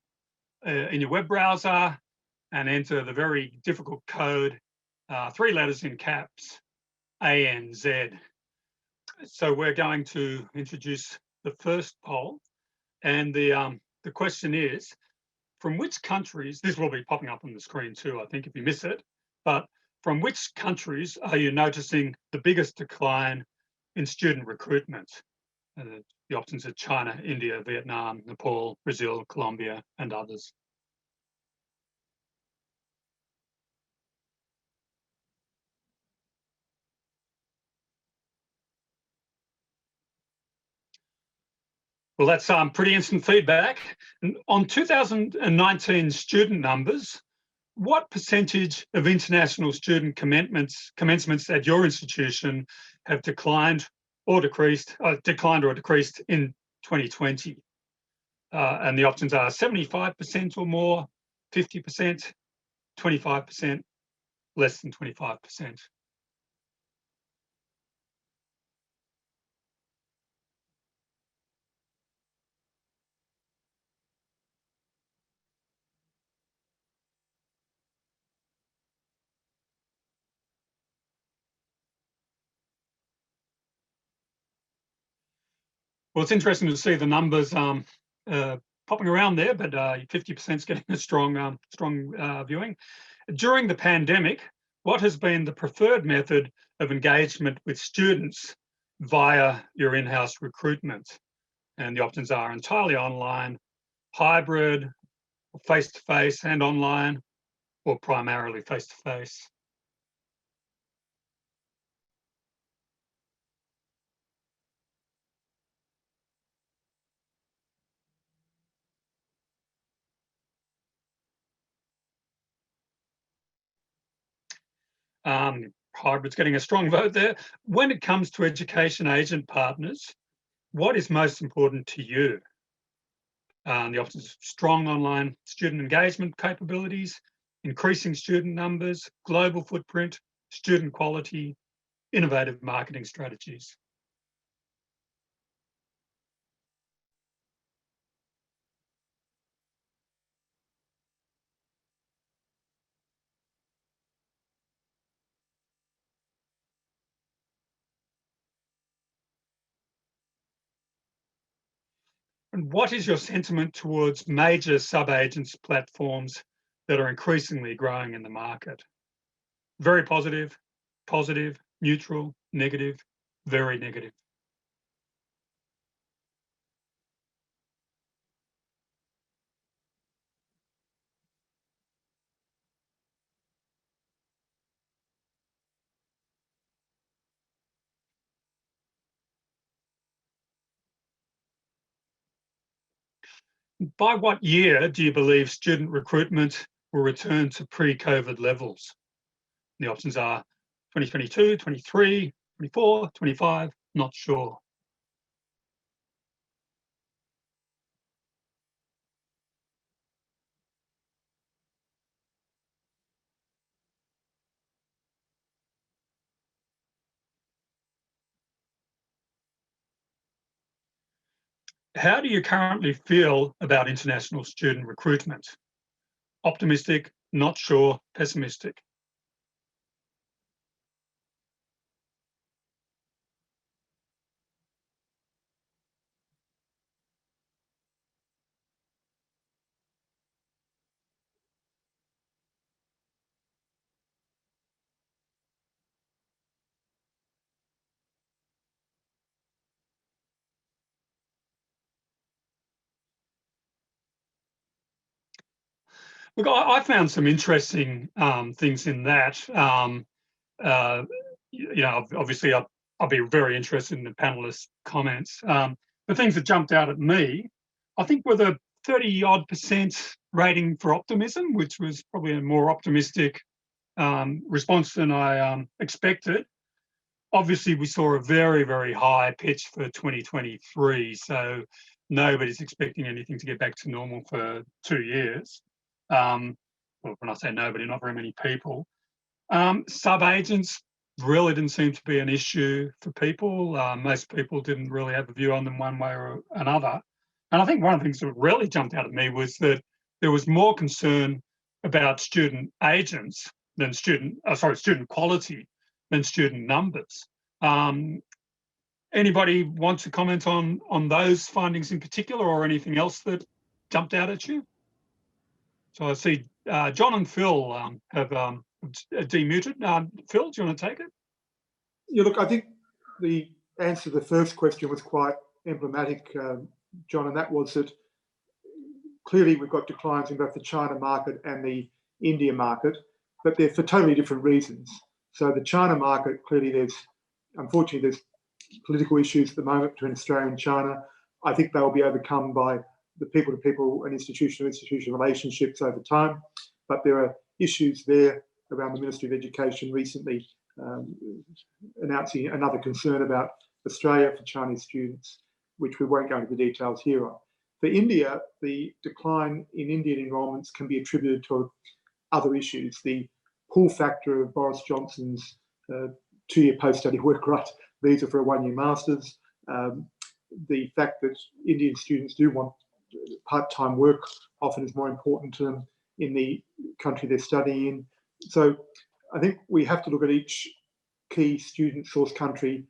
in your web browser and enter the very difficult code, 3 letters in caps, ANZ. So we're going to introduce the first poll, and the question is, from which countries, this will be popping up on the screen too, I think, if you miss it, but from which countries are you noticing the biggest decline in student recruitment? The options are China, India, Vietnam, Nepal, Brazil, Colombia, and others. Well, that's pretty instant feedback. On 2019 student numbers, what percentage of international student commencements at your institution have declined or decreased in 2020? And the options are 75% or more, 50%, 25%, less than 25%. Well, it's interesting to see the numbers popping around there, but 50% is getting a strong viewing. During the pandemic, what has been the preferred method of engagement with students via your in-house recruitment? And the options are entirely online, hybrid, face-to-face and online, or primarily face-to-face. Hybrid's getting a strong vote there. When it comes to education agent partners, what is most important to you? The options are strong online student engagement capabilities, increasing student numbers, global footprint, student quality, innovative marketing strategies. And what is your sentiment towards major sub-agents platforms that are increasingly growing in the market? Very positive, positive, neutral, negative, very negative. By what year do you believe student recruitment will return to pre-COVID levels? The options are 2022, 23, 24, 25, not sure. How do you currently feel about international student recruitment? Optimistic, not sure, pessimistic? Look, I found some interesting things in that. Obviously, I'll be very interested in the panelists' comments. The things that jumped out at me, I think, were the 30-odd% rating for optimism, which was probably a more optimistic response than I expected. Obviously, we saw a very, very high pitch for 2023, so nobody's expecting anything to get back to normal for 2 years. Well, when I say nobody, not very many people. Sub-agents really didn't seem to be an issue for people. Most people didn't really have a view on them one way or another. And I think one of the things that really jumped out at me was that there was more concern about student agents than student quality than student numbers. Anybody want to comment on those findings in particular, or anything else that jumped out at you? So I see John and Phil have demuted. Phil, do you want to take it? Yeah, look, I think the answer to the first question was quite emblematic, John, and that was that clearly we've got declines in both the China market and the India market, but they're for totally different reasons. So the China market, clearly unfortunately, there's political issues at the moment between Australia and China. I think they will be overcome by the people-to-people and institution-to-institution relationships over time. But there are issues there around the Ministry of Education recently announcing another concern about Australia for Chinese students, which we won't go into the details here on. For India, the decline in Indian enrolments can be attributed to other issues. The pull factor of Boris Johnson's 2-year post-study work right visa for a 1-year master's, the fact that Indian students do want part-time work often is more important to them in the country they're studying in. So I think we have to look at each key student source country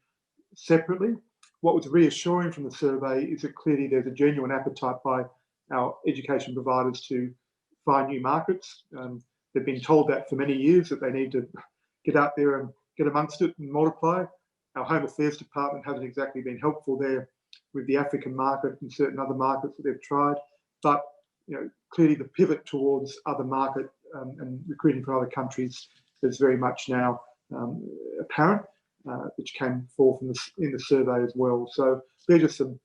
separately. What was reassuring from the survey is that clearly there's a genuine appetite by our education providers to find new markets. They've been told that for many years, that they need to get out there and get amongst it and multiply. Our Home Affairs Department hasn't exactly been helpful there with the African market and certain other markets that they've tried. But clearly the pivot towards other market and recruiting from other countries is very much now apparent, which came forth in the survey as well. So they're just some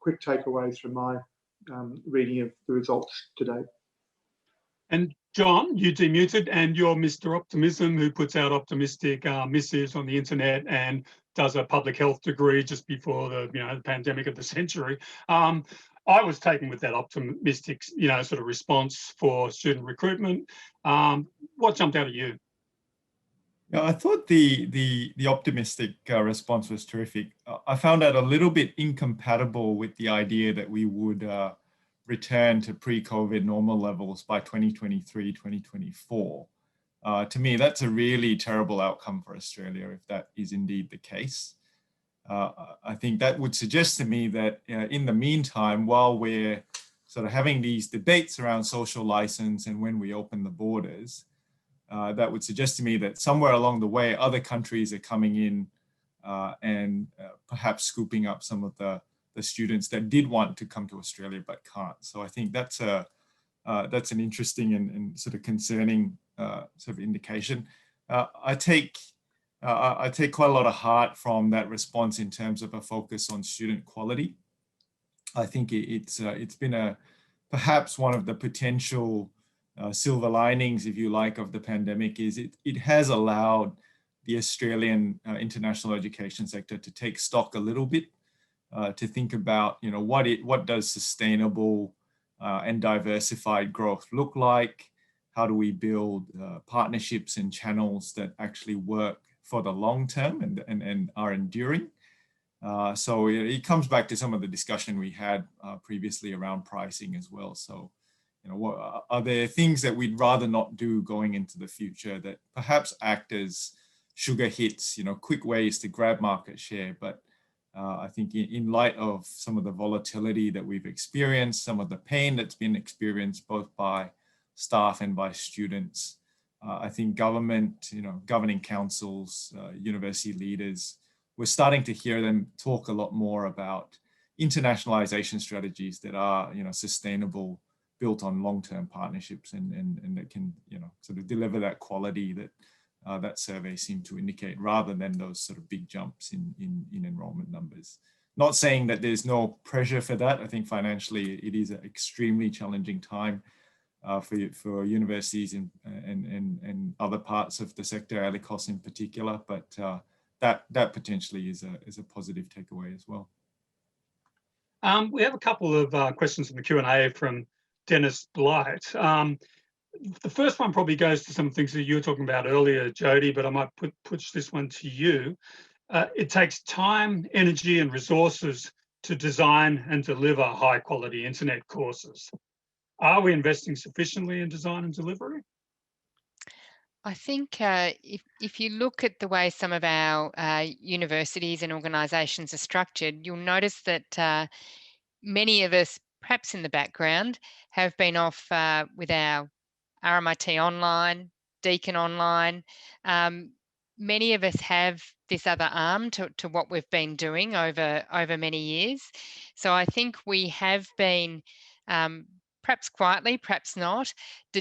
quick takeaways from my reading of the results today. And John, you demuted, and you're Mr. Optimism, who puts out optimistic missives on the internet and does a public health degree just before the pandemic of the century. I was taken with that optimistic sort of response for student recruitment. What jumped out at you? Yeah, I thought the optimistic response was terrific. I found that a little bit incompatible with the idea that we would return to pre-COVID normal levels by 2023, 2024. To me, that's a really terrible outcome for Australia if that is indeed the case. I think that would suggest to me that in the meantime, while we're sort of having these debates around social license and when we open the borders, that would suggest to me that somewhere along the way, other countries are coming in and perhaps scooping up some of the students that did want to come to Australia but can't. So I think that's an interesting and sort of concerning sort of indication. I take quite a lot of heart from that response in terms of a focus on student quality. I think it's been perhaps one of the potential silver linings, if you like, of the pandemic is it has allowed the Australian international education sector to take stock a little bit, to think about what does sustainable and diversified growth look like? How do we build partnerships and channels that actually work for the long term and are enduring? So it comes back to some of the discussion we had previously around pricing as well. So, what are there things that we'd rather not do going into the future that perhaps act as sugar hits, quick ways to grab market share? But I think in light of some of the volatility that we've experienced, some of the pain that's been experienced both by staff and by students, I think government, governing councils, university leaders, we're starting to hear them talk a lot more about internationalization strategies that are, sustainable, built on long-term partnerships and that can, sort of deliver that quality that that survey seemed to indicate, rather than those sort of big jumps in enrollment numbers. Not saying that there's no pressure for that. I think financially it is an extremely challenging time for universities and other parts of the sector, AECC in particular, but that potentially is a positive takeaway as well. We have a couple of questions in the Q&A from Dennis Blight. The first one probably goes to some things that you were talking about earlier, Jody, but I might push this one to you. It takes time, energy, and resources to design and deliver high-quality internet courses. Are we investing sufficiently in design and delivery? I think if you look at the way some of our universities and organisations are structured, you'll notice that many of us, perhaps in the background, have been off with our RMIT online, Deakin online. Many of us have this other arm to what we've been doing over many years. So I think we have been, perhaps quietly, perhaps not,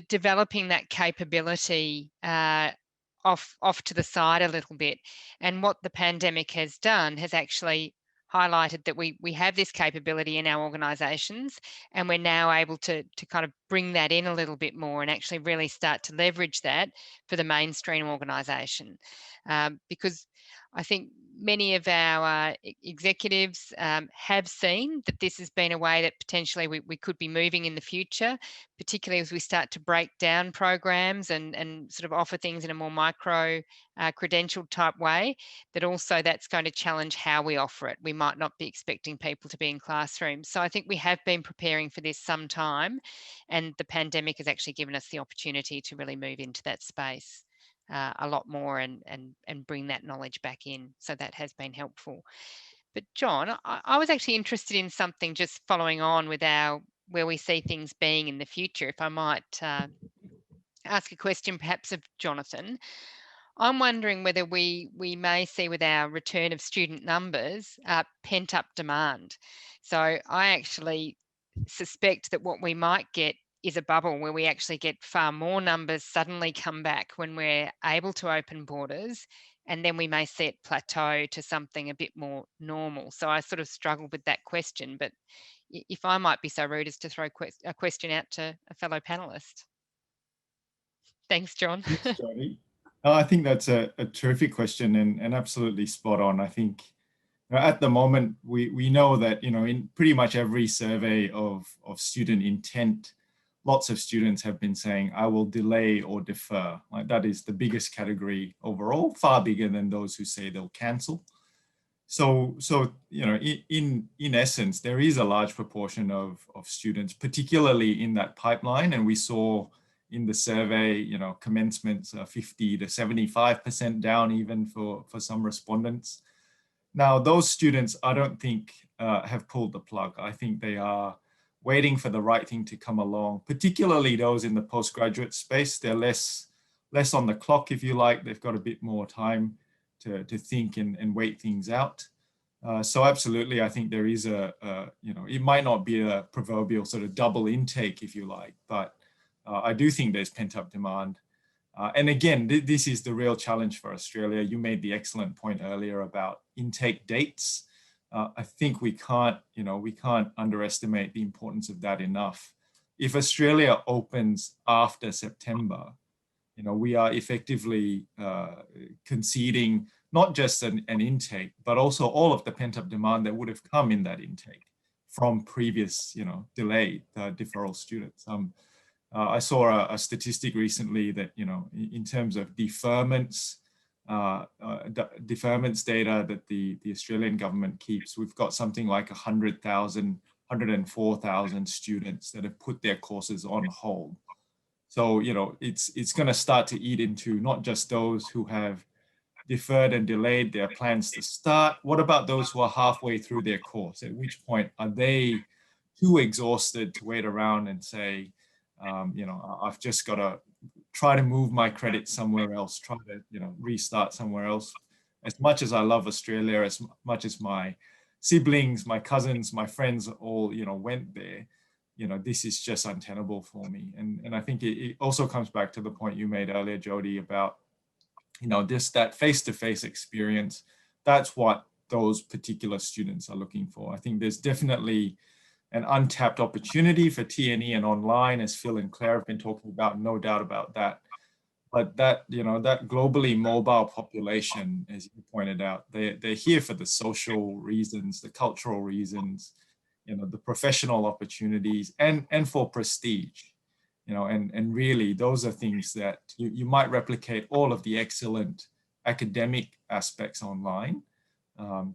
developing that capability off to the side a little bit. And what the pandemic has done has actually highlighted that we have this capability in our organisations, and we're now able to kind of bring that in a little bit more and actually really start to leverage that for the mainstream organisation. Because I think many of our executives have seen that this has been a way that potentially we could be moving in the future, particularly as we start to break down programs and sort of offer things in a more micro credential type way, that also that's going to challenge how we offer it. We might not be expecting people to be in classrooms. So I think we have been preparing for this some time, and the pandemic has actually given us the opportunity to really move into that space a lot more and bring that knowledge back in. So that has been helpful. But John, I was actually interested in something just following on with where we see things being in the future. If I might ask a question perhaps of Jonathan. I'm wondering whether we may see with our return of student numbers pent-up demand. So I actually suspect that what we might get is a bubble where we actually get far more numbers suddenly come back when we're able to open borders, and then we may see it plateau to something a bit more normal. So I sort of struggled with that question, but if I might be so rude as to throw a question out to a fellow panelist. Thanks, John. Thanks, Jodie. I think that's a terrific question and absolutely spot on. I think at the moment, we know that, in pretty much every survey of student intent, lots of students have been saying, I will delay or defer. Like, that is the biggest category overall, far bigger than those who say they'll cancel. So in essence, there is a large proportion of students, particularly in that pipeline. And we saw in the survey, commencements are 50 to 75% down even for some respondents. Now, those students, I don't think have pulled the plug. I think they are waiting for the right thing to come along, particularly those in the postgraduate space. They're less on the clock, if you like. They've got a bit more time to think and wait things out. So absolutely, I think there is it might not be a proverbial sort of double intake, if you like, but I do think there's pent-up demand. And again, this is the real challenge for Australia. You made the excellent point earlier about intake dates. I think we can't underestimate the importance of that enough. If Australia opens after September, we are effectively conceding not just an intake, but also all of the pent-up demand that would have come in that intake from previous, delayed deferral students. I saw a statistic recently that, in terms of deferments data that the Australian government keeps, we've got something like 100,000, 104,000 students that have put their courses on hold. So, it's going to start to eat into not just those who have deferred and delayed their plans to start. What about those who are halfway through their course? At which point are they too exhausted to wait around and say, I've just got to try to move my credit somewhere else, try to, restart somewhere else. As much as I love Australia, as much as my siblings, my cousins, my friends all, went there, this is just untenable for me. And I think it also comes back to the point you made earlier, Jodie, about, that face-to-face experience. That's what those particular students are looking for. I think there's definitely an untapped opportunity for T&E and online, as Phil and Claire have been talking about, no doubt about that. But that globally mobile population, as you pointed out, they're here for the social reasons, the cultural reasons, the professional opportunities, and for prestige, and really those are things that you might replicate all of the excellent academic aspects online,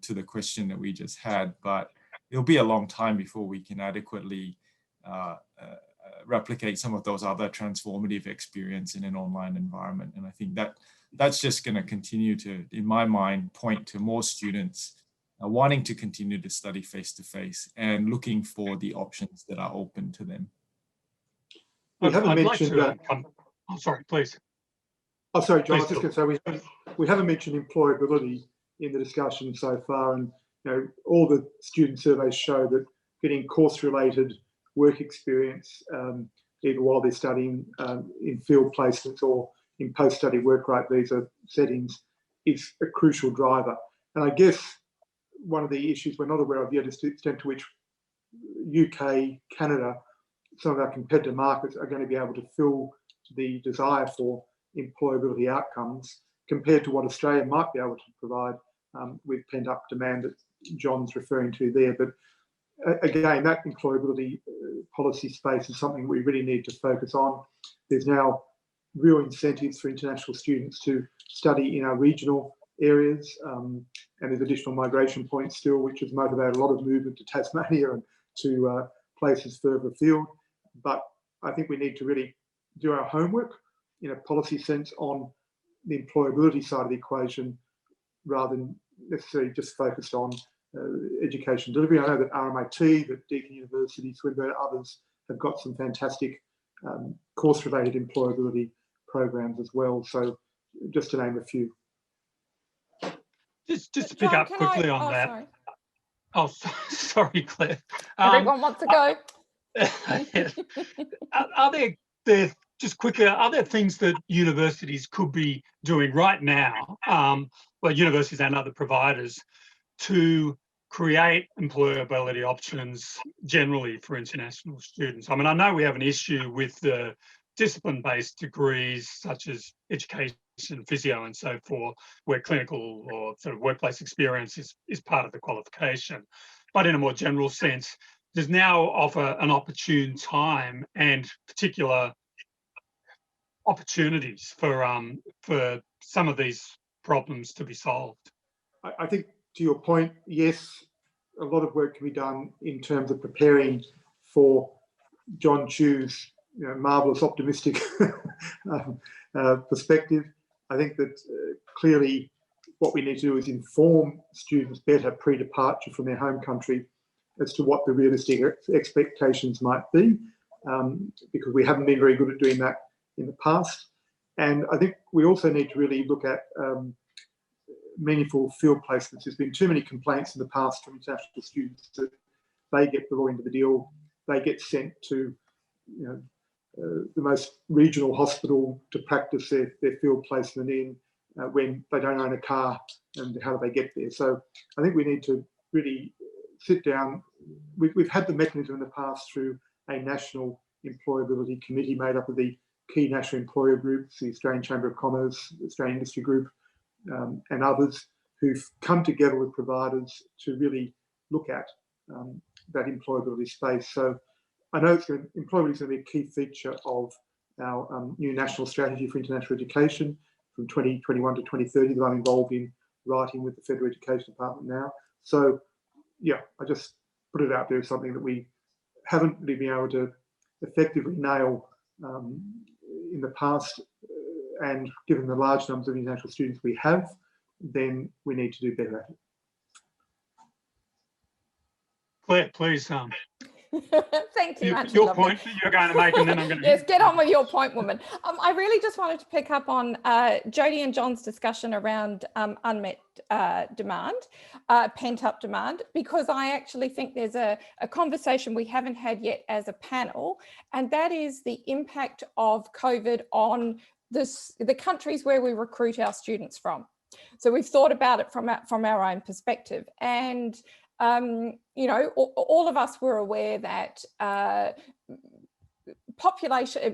to the question that we just had, but it'll be a long time before we can adequately replicate some of those other transformative experience in an online environment. And I think that that's just going to continue to, in my mind, point to more students wanting to continue to study face-to-face and looking for the options that are open to them. We haven't mentioned. Oh, sorry, please. Oh, sorry, John. Please, I was just going to say we haven't mentioned employability in the discussion so far, and all the student surveys show that getting course-related work experience, either while they're studying in field placements or in post-study work right visa settings, is a crucial driver. And I guess one of the issues we're not aware of yet is the extent to which UK, Canada, some of our competitor markets are going to be able to fill the desire for employability outcomes compared to what Australia might be able to provide with pent-up demand that John's referring to there. But again, that employability policy space is something we really need to focus on. There's now real incentives for international students to study in our regional areas, and there's additional migration points still, which has motivated a lot of movement to Tasmania and to places further afield. But I think we need to really do our homework in a policy sense on the employability side of the equation rather than necessarily just focused on education delivery. I know that RMIT, that Deakin University, Swinburne, others have got some fantastic course-related employability programs as well. So just to name a few. Just to pick up quickly on that. Sorry. Oh, sorry, Claire. Everyone wants to go. Are there just quickly, are there things that universities could be doing right now, well, universities and other providers, to create employability options generally for international students? I mean, I know we have an issue with the discipline-based degrees such as education, physio and so forth, where clinical or sort of workplace experience is part of the qualification. But in a more general sense, does now offer an opportune time and particular opportunities for some of these problems to be solved. I think to your point, yes, a lot of work can be done in terms of preparing for John Chew's marvellous optimistic perspective. I think that clearly what we need to do is inform students better pre-departure from their home country as to what the realistic expectations might be, because we haven't been very good at doing that in the past. And I think we also need to really look at meaningful field placements. There's been too many complaints in the past from international students that they get the raw end of the deal. They get sent to the most regional hospital to practice their field placement in when they don't own a car, and how do they get there? So I think we need to really sit down. We've had the mechanism in the past through a national employability committee made up of the key national employer groups, the Australian Chamber of Commerce, the Australian Industry Group, and others who've come together with providers to really look at that employability space. So I know employability is going to be a key feature of our new national strategy for international education from 2021 to 2030 that I'm involved in writing with the Federal Education Department now. So yeah, I just put it out there as something that we haven't really been able to effectively nail in the past, and given the large numbers of international students we have, then we need to do better at it. Claire, please. Thank you, Andrew. Your point that you're going to make, and then I'm going to... Yes, get on with your point, woman. I really just wanted to pick up on Jodie and John's discussion around unmet demand, pent-up demand, because I actually think there's a conversation we haven't had yet as a panel, and that is the impact of COVID on the countries where we recruit our students from. So we've thought about it from our own perspective, and all of us were aware that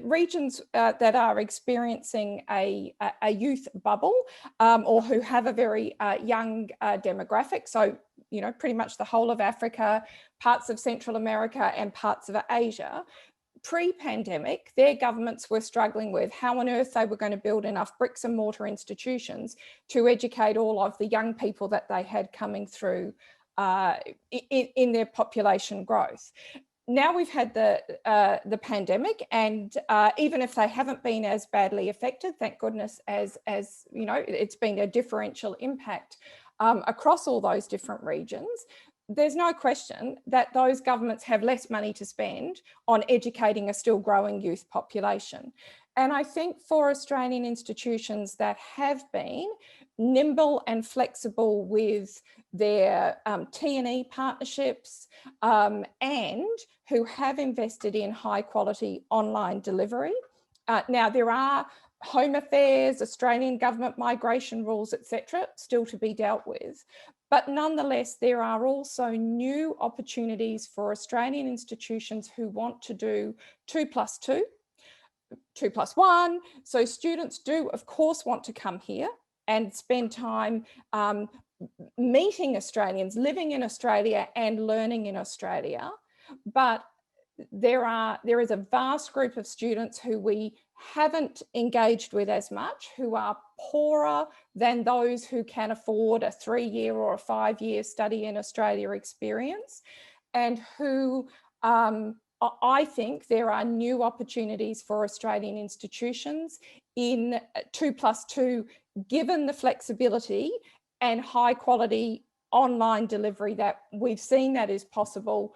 regions that are experiencing a youth bubble or who have a very young demographic, so pretty much the whole of Africa, parts of Central America and parts of Asia, pre-pandemic, their governments were struggling with how on earth they were going to build enough bricks and mortar institutions to educate all of the young people that they had coming through in their population growth. now we've had the pandemic, and even if they haven't been as badly affected, thank goodness, as you know, it's been a differential impact across all those different regions. There's no question that those governments have less money to spend on educating a still growing youth population. And I think for Australian institutions that have been nimble and flexible with their T&E partnerships and who have invested in high quality online delivery. Now there are Home Affairs, Australian government migration rules, etc., still to be dealt with. But nonetheless, there are also new opportunities for Australian institutions who want to do 2+2, 2+1. So students do, of course, want to come here and spend time meeting Australians, living in Australia and learning in Australia. But there is a vast group of students who we haven't engaged with as much, who are poorer than those who can afford a 3-year or a 5-year study in Australia experience, and who I think there are new opportunities for Australian institutions in 2+2, given the flexibility and high quality online delivery that we've seen that is possible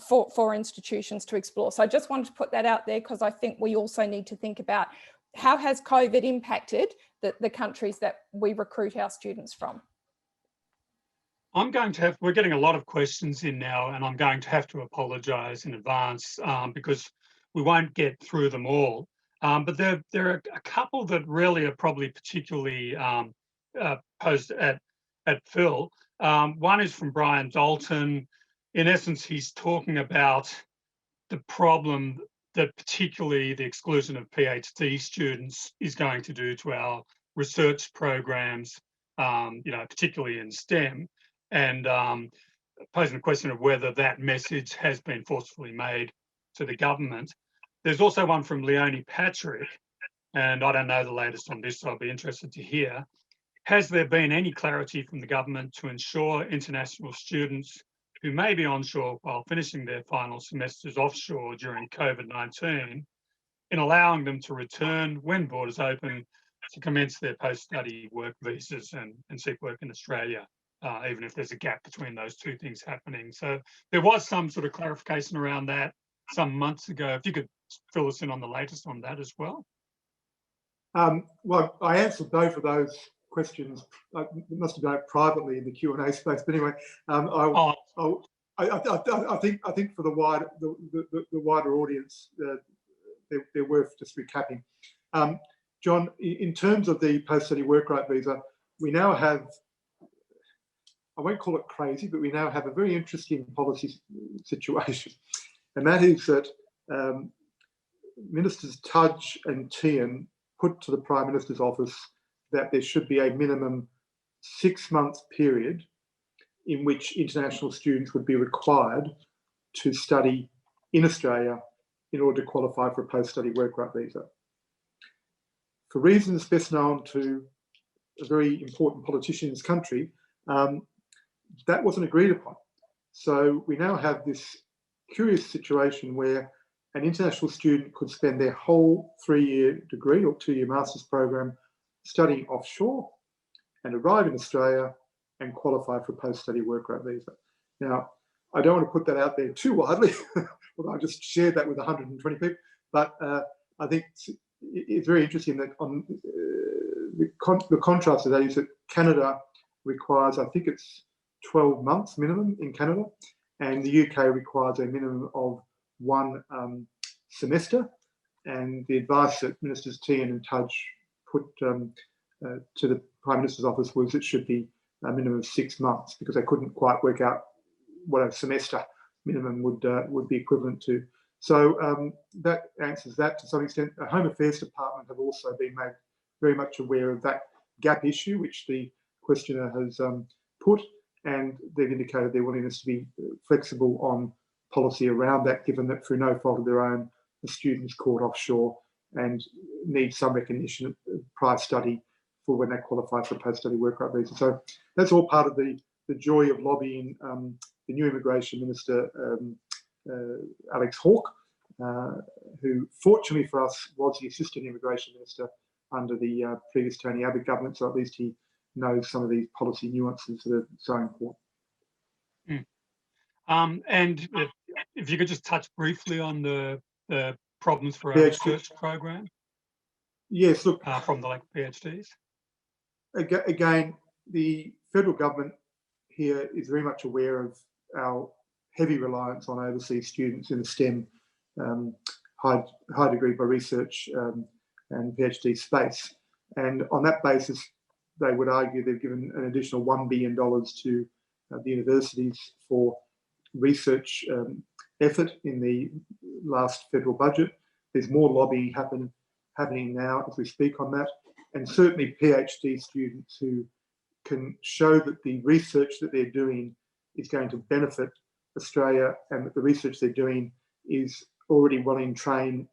for institutions to explore. So I just wanted to put that out there, because I think we also need to think about how has COVID impacted the countries that we recruit our students from. We're getting a lot of questions in now, and I'm going to have to apologise in advance because we won't get through them all. But there are a couple that really are probably particularly posed at Phil. One is from Brian Dalton. In essence, he's talking about the problem that particularly the exclusion of PhD students is going to do to our research programs, particularly in STEM, and posing the question of whether that message has been forcefully made to the government. There's also one from Leonie Patrick, and I don't know the latest on this, so I'll be interested to hear. Has there been any clarity from the government to ensure international students who may be onshore while finishing their final semesters offshore during COVID-19, in allowing them to return when borders open to commence their post-study work visas and seek work in Australia, even if there's a gap between those two things happening? So there was some sort of clarification around that some months ago. If you could fill us in on the latest on that as well. Well, I answered both of those questions. I must have done it privately in the Q&A space, but anyway, I think for the wider audience, they're worth just recapping. John, in terms of the post-study work right visa, we now have, I won't call it crazy, but we now have a very interesting policy situation, and that is that Ministers Tudge and Tehan put to the Prime Minister's office that there should be a minimum 6-month period in which international students would be required to study in Australia in order to qualify for a post-study work right visa. For reasons best known to a very important politician in this country, that wasn't agreed upon. So we now have this curious situation where an international student could spend their whole 3-year degree or 2-year master's program studying offshore and arrive in Australia and qualify for a post-study work right visa. Now, I don't want to put that out there too widely, although I just shared that with 120 people, but I think it's very interesting that on the contrast to that is that Canada requires, I think it's 12 months minimum in Canada, and the UK requires a minimum of 1 semester. And the advice that Ministers Tehan and Tudge put to the Prime Minister's office was it should be a minimum of 6 months, because they couldn't quite work out what a semester minimum would be equivalent to. So that answers that to some extent. The Home Affairs Department have also been made very much aware of that gap issue, which the questioner has put, and they've indicated their willingness to be flexible on policy around that, given that through no fault of their own, the students caught offshore and need some recognition of prior study for when they qualify for a post-study work right visa. So that's all part of the joy of lobbying the new Immigration Minister, Alex Hawke, who fortunately for us was the Assistant Immigration Minister under the previous Tony Abbott government, so at least he knows some of these policy nuances that are so important. And if you could just touch briefly on the problems for our research program. Yes, look. From the PhDs. Again, the federal government here is very much aware of our heavy reliance on overseas students in the STEM high degree by research and PhD space. And on that basis, they would argue they've given an additional $1 billion to the universities for research effort in the last federal budget. There's more lobbying happening now as we speak on that. And certainly PhD students who can show that the research that they're doing is going to benefit Australia and that the research they're doing is already well in train,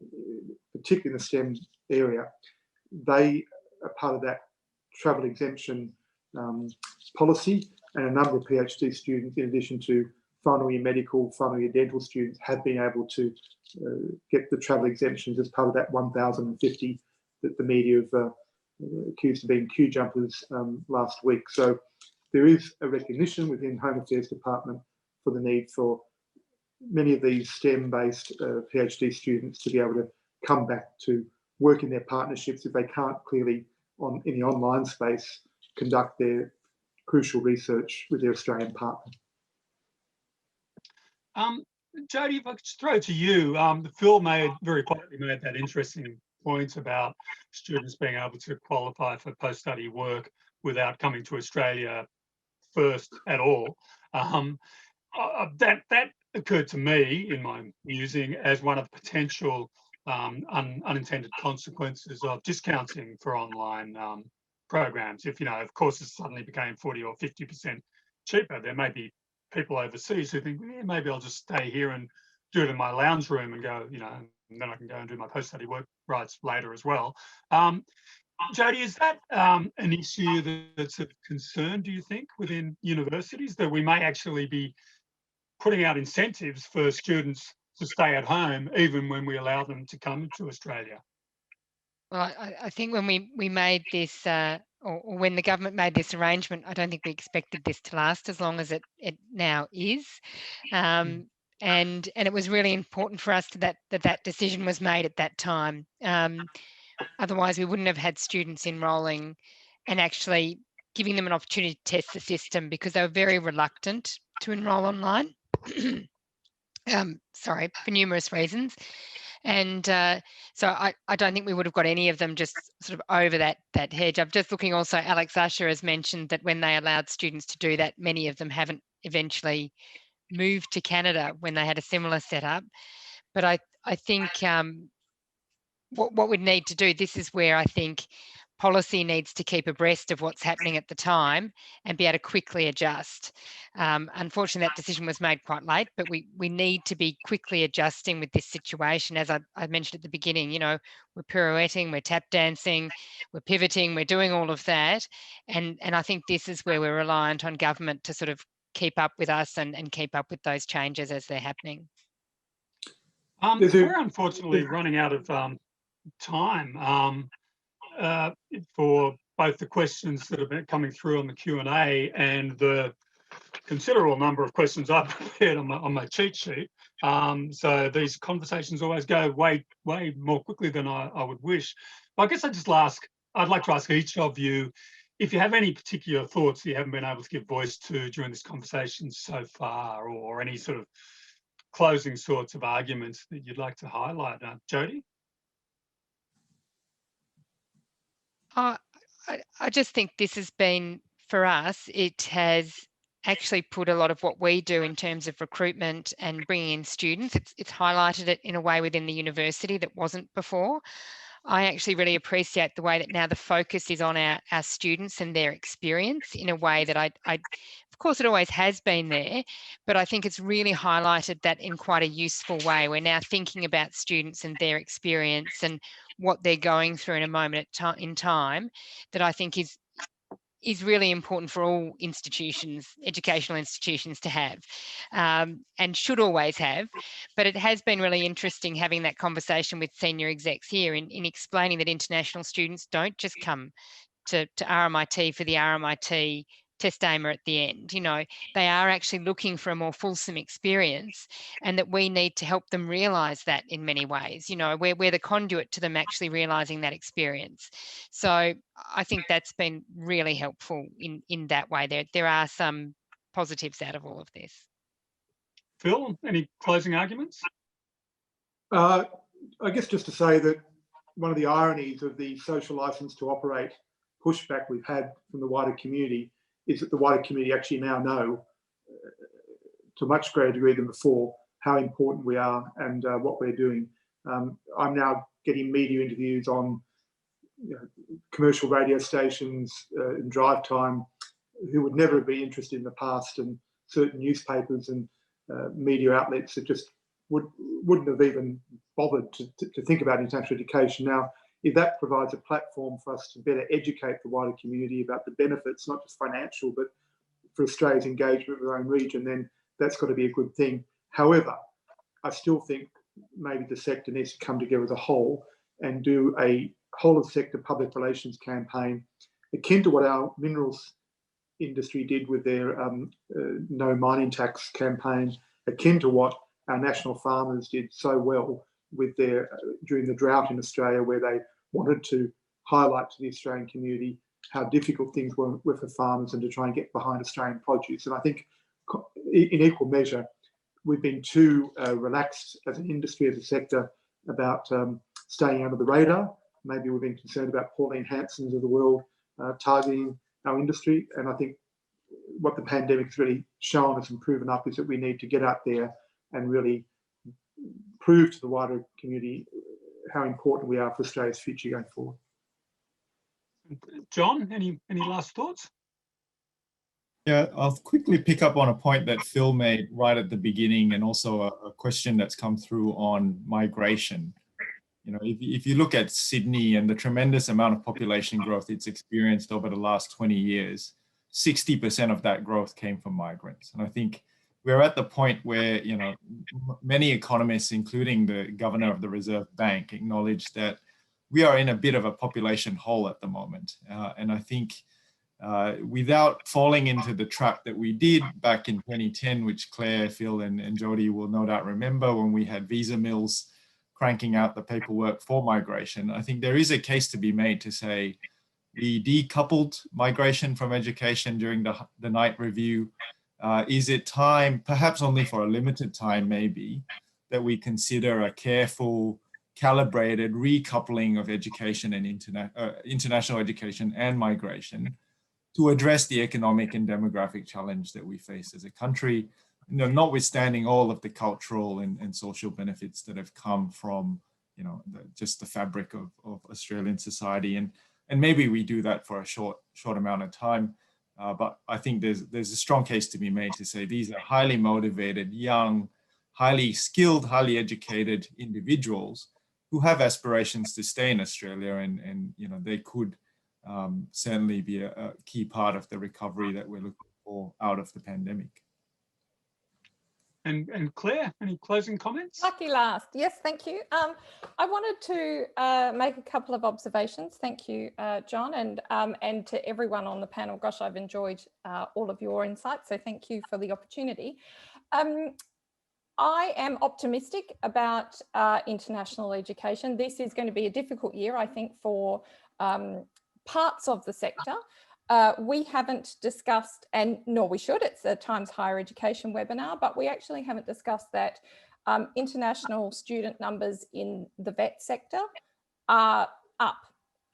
particularly in the STEM area. They are part of that travel exemption policy, and a number of PhD students, in addition to final year medical, final year dental students, have been able to get the travel exemptions as part of that 1,050 that the media have accused of being queue jumpers last week. So there is a recognition within Home Affairs Department for the need for many of these STEM-based PhD students to be able to come back to work in their partnerships if they can't clearly, in the online space, conduct their crucial research with their Australian partner. Jodie, if I could just throw to you, Phil very quietly made that interesting point about students being able to qualify for post-study work without coming to Australia first at all. That occurred to me in my musing as one of the potential unintended consequences of discounting for online programs. If, of courses suddenly became 40 or 50% cheaper, there may be people overseas who think, yeah, maybe I'll just stay here and do it in my lounge room and go, and then I can go and do my post-study work rights later as well. Jodie, is that an issue that's of concern, do you think, within universities, that we may actually be putting out incentives for students to stay at home even when we allow them to come to Australia? Well, I think when we made this, or when the government made this arrangement, I don't think we expected this to last as long as it now is. And it was really important for us that decision was made at that time. Otherwise, we wouldn't have had students enrolling and actually giving them an opportunity to test the system, because they were very reluctant to enrol online. Sorry, for numerous reasons. And so I don't think we would have got any of them just sort of over that hedge. I'm just looking also, Alex Usher has mentioned that when they allowed students to do that, many of them haven't eventually moved to Canada when they had a similar setup. But I think what we'd need to do, this is where I think policy needs to keep abreast of what's happening at the time and be able to quickly adjust. Unfortunately, that decision was made quite late, but we need to be quickly adjusting with this situation. As I mentioned at the beginning, we're pirouetting, we're tap dancing, we're pivoting, we're doing all of that. And I think this is where we're reliant on government to sort of keep up with us and keep up with those changes as they're happening. We're unfortunately running out of time for both the questions that have been coming through on the Q&A and the considerable number of questions I've prepared on my cheat sheet. So these conversations always go way more quickly than I would wish. But I guess I'd like to ask each of you if you have any particular thoughts that you haven't been able to give voice to during this conversation so far, or any sort of closing sorts of arguments that you'd like to highlight. Jodie? I just think this has been, for us, it has actually put a lot of what we do in terms of recruitment and bringing in students, it's highlighted it in a way within the university that wasn't before. I actually really appreciate the way that now the focus is on our students and their experience in a way that I of course it always has been there, but I think it's really highlighted that in quite a useful way. We're now thinking about students and their experience and what they're going through in a moment in time, that I think is is really important for all institutions, educational institutions, to have, and should always have. But it has been really interesting having that conversation with senior execs here in explaining that international students don't just come to RMIT for the RMIT test aimer at the end. You know, they are actually looking for a more fulsome experience, and that we need to help them realise that in many ways. You know, we're the conduit to them actually realising that experience. So I think that's been really helpful in that way. There are some positives out of all of this. Phil, any closing arguments? I guess just to say that one of the ironies of the social license to operate pushback we've had from the wider community is that the wider community actually now know, to a much greater degree than before, how important we are and what we're doing. I'm now getting media interviews on commercial radio stations in drive time who would never have been interested in the past, and certain newspapers and media outlets that just wouldn't have even bothered to think about international education. Now, if that provides a platform for us to better educate the wider community about the benefits, not just financial, but for Australia's engagement with our own region, then that's got to be a good thing. However, I still think maybe the sector needs to come together as a whole and do a whole of sector public relations campaign akin to what our minerals industry did with their no mining tax campaign, akin to what our national farmers did so well with their during the drought in Australia, where they wanted to highlight to the Australian community how difficult things were for farmers and to try and get behind Australian produce. And I think in equal measure, we've been too relaxed as an industry, as a sector, about staying under the radar. Maybe we've been concerned about Pauline Hansons of the world targeting our industry. And I think what the pandemic has really shown us and proven up is that we need to get out there and really prove to the wider community how important we are for Australia's future going forward. John, any last thoughts? Yeah, I'll quickly pick up on a point that Phil made right at the beginning, and also a question that's come through on migration. You know, if you look at Sydney and the tremendous amount of population growth it's experienced over the last 20 years, 60% of that growth came from migrants. And I think we're at the point where, you know, many economists, including the governor of the Reserve Bank, acknowledge that we are in a bit of a population hole at the moment. And I think without falling into the trap that we did back in 2010, which Claire, Phil, and Jodie will no doubt remember, when we had visa mills cranking out the paperwork for migration, I think there is a case to be made to say we decoupled migration from education during the Knight Review. Is it time, perhaps only for a limited time maybe, that we consider a careful, calibrated recoupling of education and international education and migration to address the economic and demographic challenge that we face as a country, you know, notwithstanding all of the cultural and social benefits that have come from, you know, just the fabric of Australian society. And maybe we do that for a short amount of time. But I think there's a strong case to be made to say these are highly motivated, young, highly skilled, highly educated individuals who have aspirations to stay in Australia, and you know, they could certainly be a key part of the recovery that we're looking for out of the pandemic. And Claire, any closing comments? Lucky last. Yes, thank you. I wanted to make a couple of observations. Thank you, John, and to everyone on the panel. Gosh, I've enjoyed all of your insights, so thank you for the opportunity. I am optimistic about international education. This is going to be a difficult year, I think, for parts of the sector. We haven't discussed, and nor we should, it's a Times Higher Education webinar, but we actually haven't discussed that international student numbers in the vet sector are up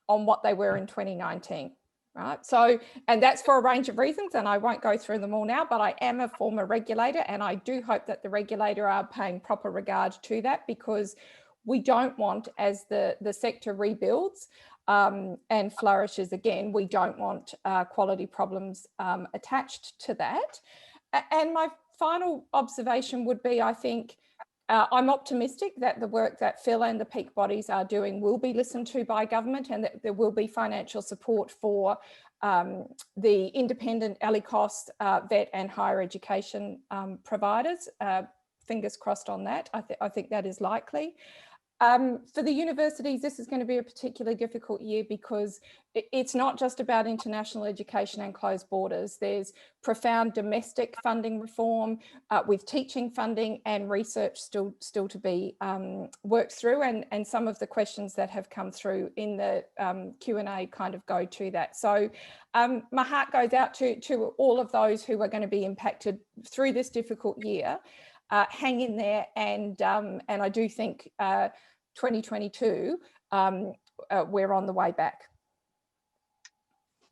on what they were in 2019, right? So, and that's for a range of reasons, and I won't go through them all now, but I am a former regulator, and I do hope that the regulator are paying proper regard to that, because we don't want, as the sector rebuilds, and flourishes again, we don't want quality problems attached to that. And my final observation would be, I think, I'm optimistic that the work that Phil and the peak bodies are doing will be listened to by government, and that there will be financial support for the independent ELICOS, vet and higher education providers. Fingers crossed on that. I think that is likely. For the universities, this is going to be a particularly difficult year because it's not just about international education and closed borders. There's profound domestic funding reform with teaching funding and research still to be worked through. And some of the questions that have come through in the Q&A kind of go to that. So my heart goes out to all of those who are going to be impacted through this difficult year. Hang in there, and I do think 2022 we're on the way back.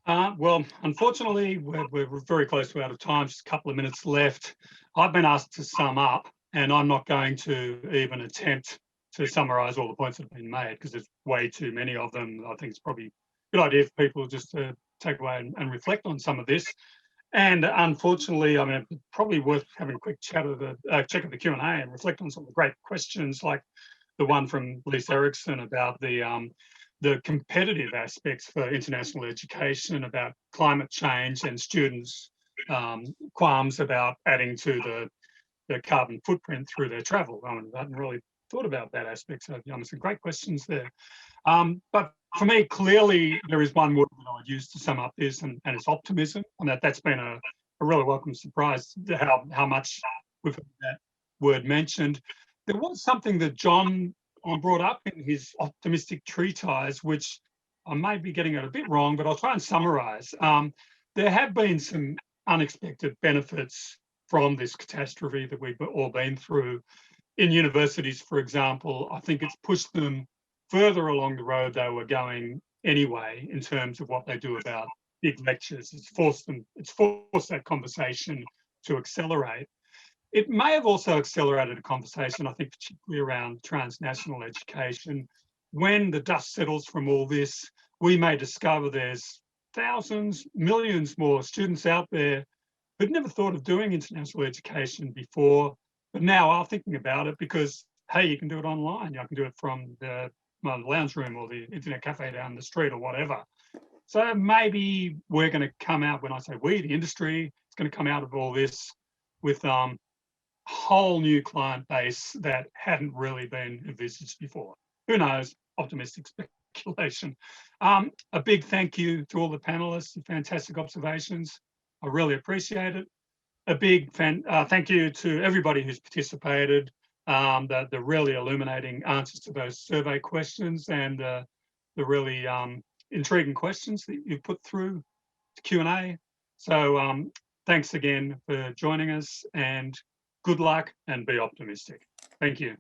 Well, unfortunately, we're very close to out of time. Just a couple of minutes left. I've been asked to sum up, and I'm not going to even attempt to summarise all the points that have been made because there's way too many of them. I think it's probably a good idea for people just to take away and reflect on some of this. And unfortunately, I mean, it's probably worth having a quick check of the Q&A and reflect on some of the great questions, like the one from Lisa Erickson about the competitive aspects for international education, about climate change and students' qualms about adding to the carbon footprint through their travel. I hadn't really thought about that aspect. So some great questions there. But for me, clearly, there is one word that I would use to sum up this, and it's optimism. And that's been a really welcome surprise to how much we've heard that word mentioned. There was something that John brought up in his optimistic treatise, which I may be getting it a bit wrong, but I'll try and summarise. There have been some unexpected benefits from this catastrophe that we've all been through. In universities, for example, I think it's pushed them further along the road they were going anyway in terms of what they do about big lectures. It's forced that conversation to accelerate. It may have also accelerated a conversation, I think, particularly around transnational education. When the dust settles from all this, we may discover there's thousands, millions more students out there who'd never thought of doing international education before, but now are thinking about it because, hey, you can do it online. I can do it from the lounge room or the internet cafe down the street or whatever. So maybe we're going to come out, when I say we, the industry, is going to come out of all this with a whole new client base that hadn't really been envisaged before. Who knows? Optimistic speculation. A big thank you to all the panelists, fantastic observations. I really appreciate it. A big thank you to everybody who's participated, the really illuminating answers to those survey questions and the really intriguing questions that you put through the Q&A. So thanks again for joining us, and good luck and be optimistic. Thank you.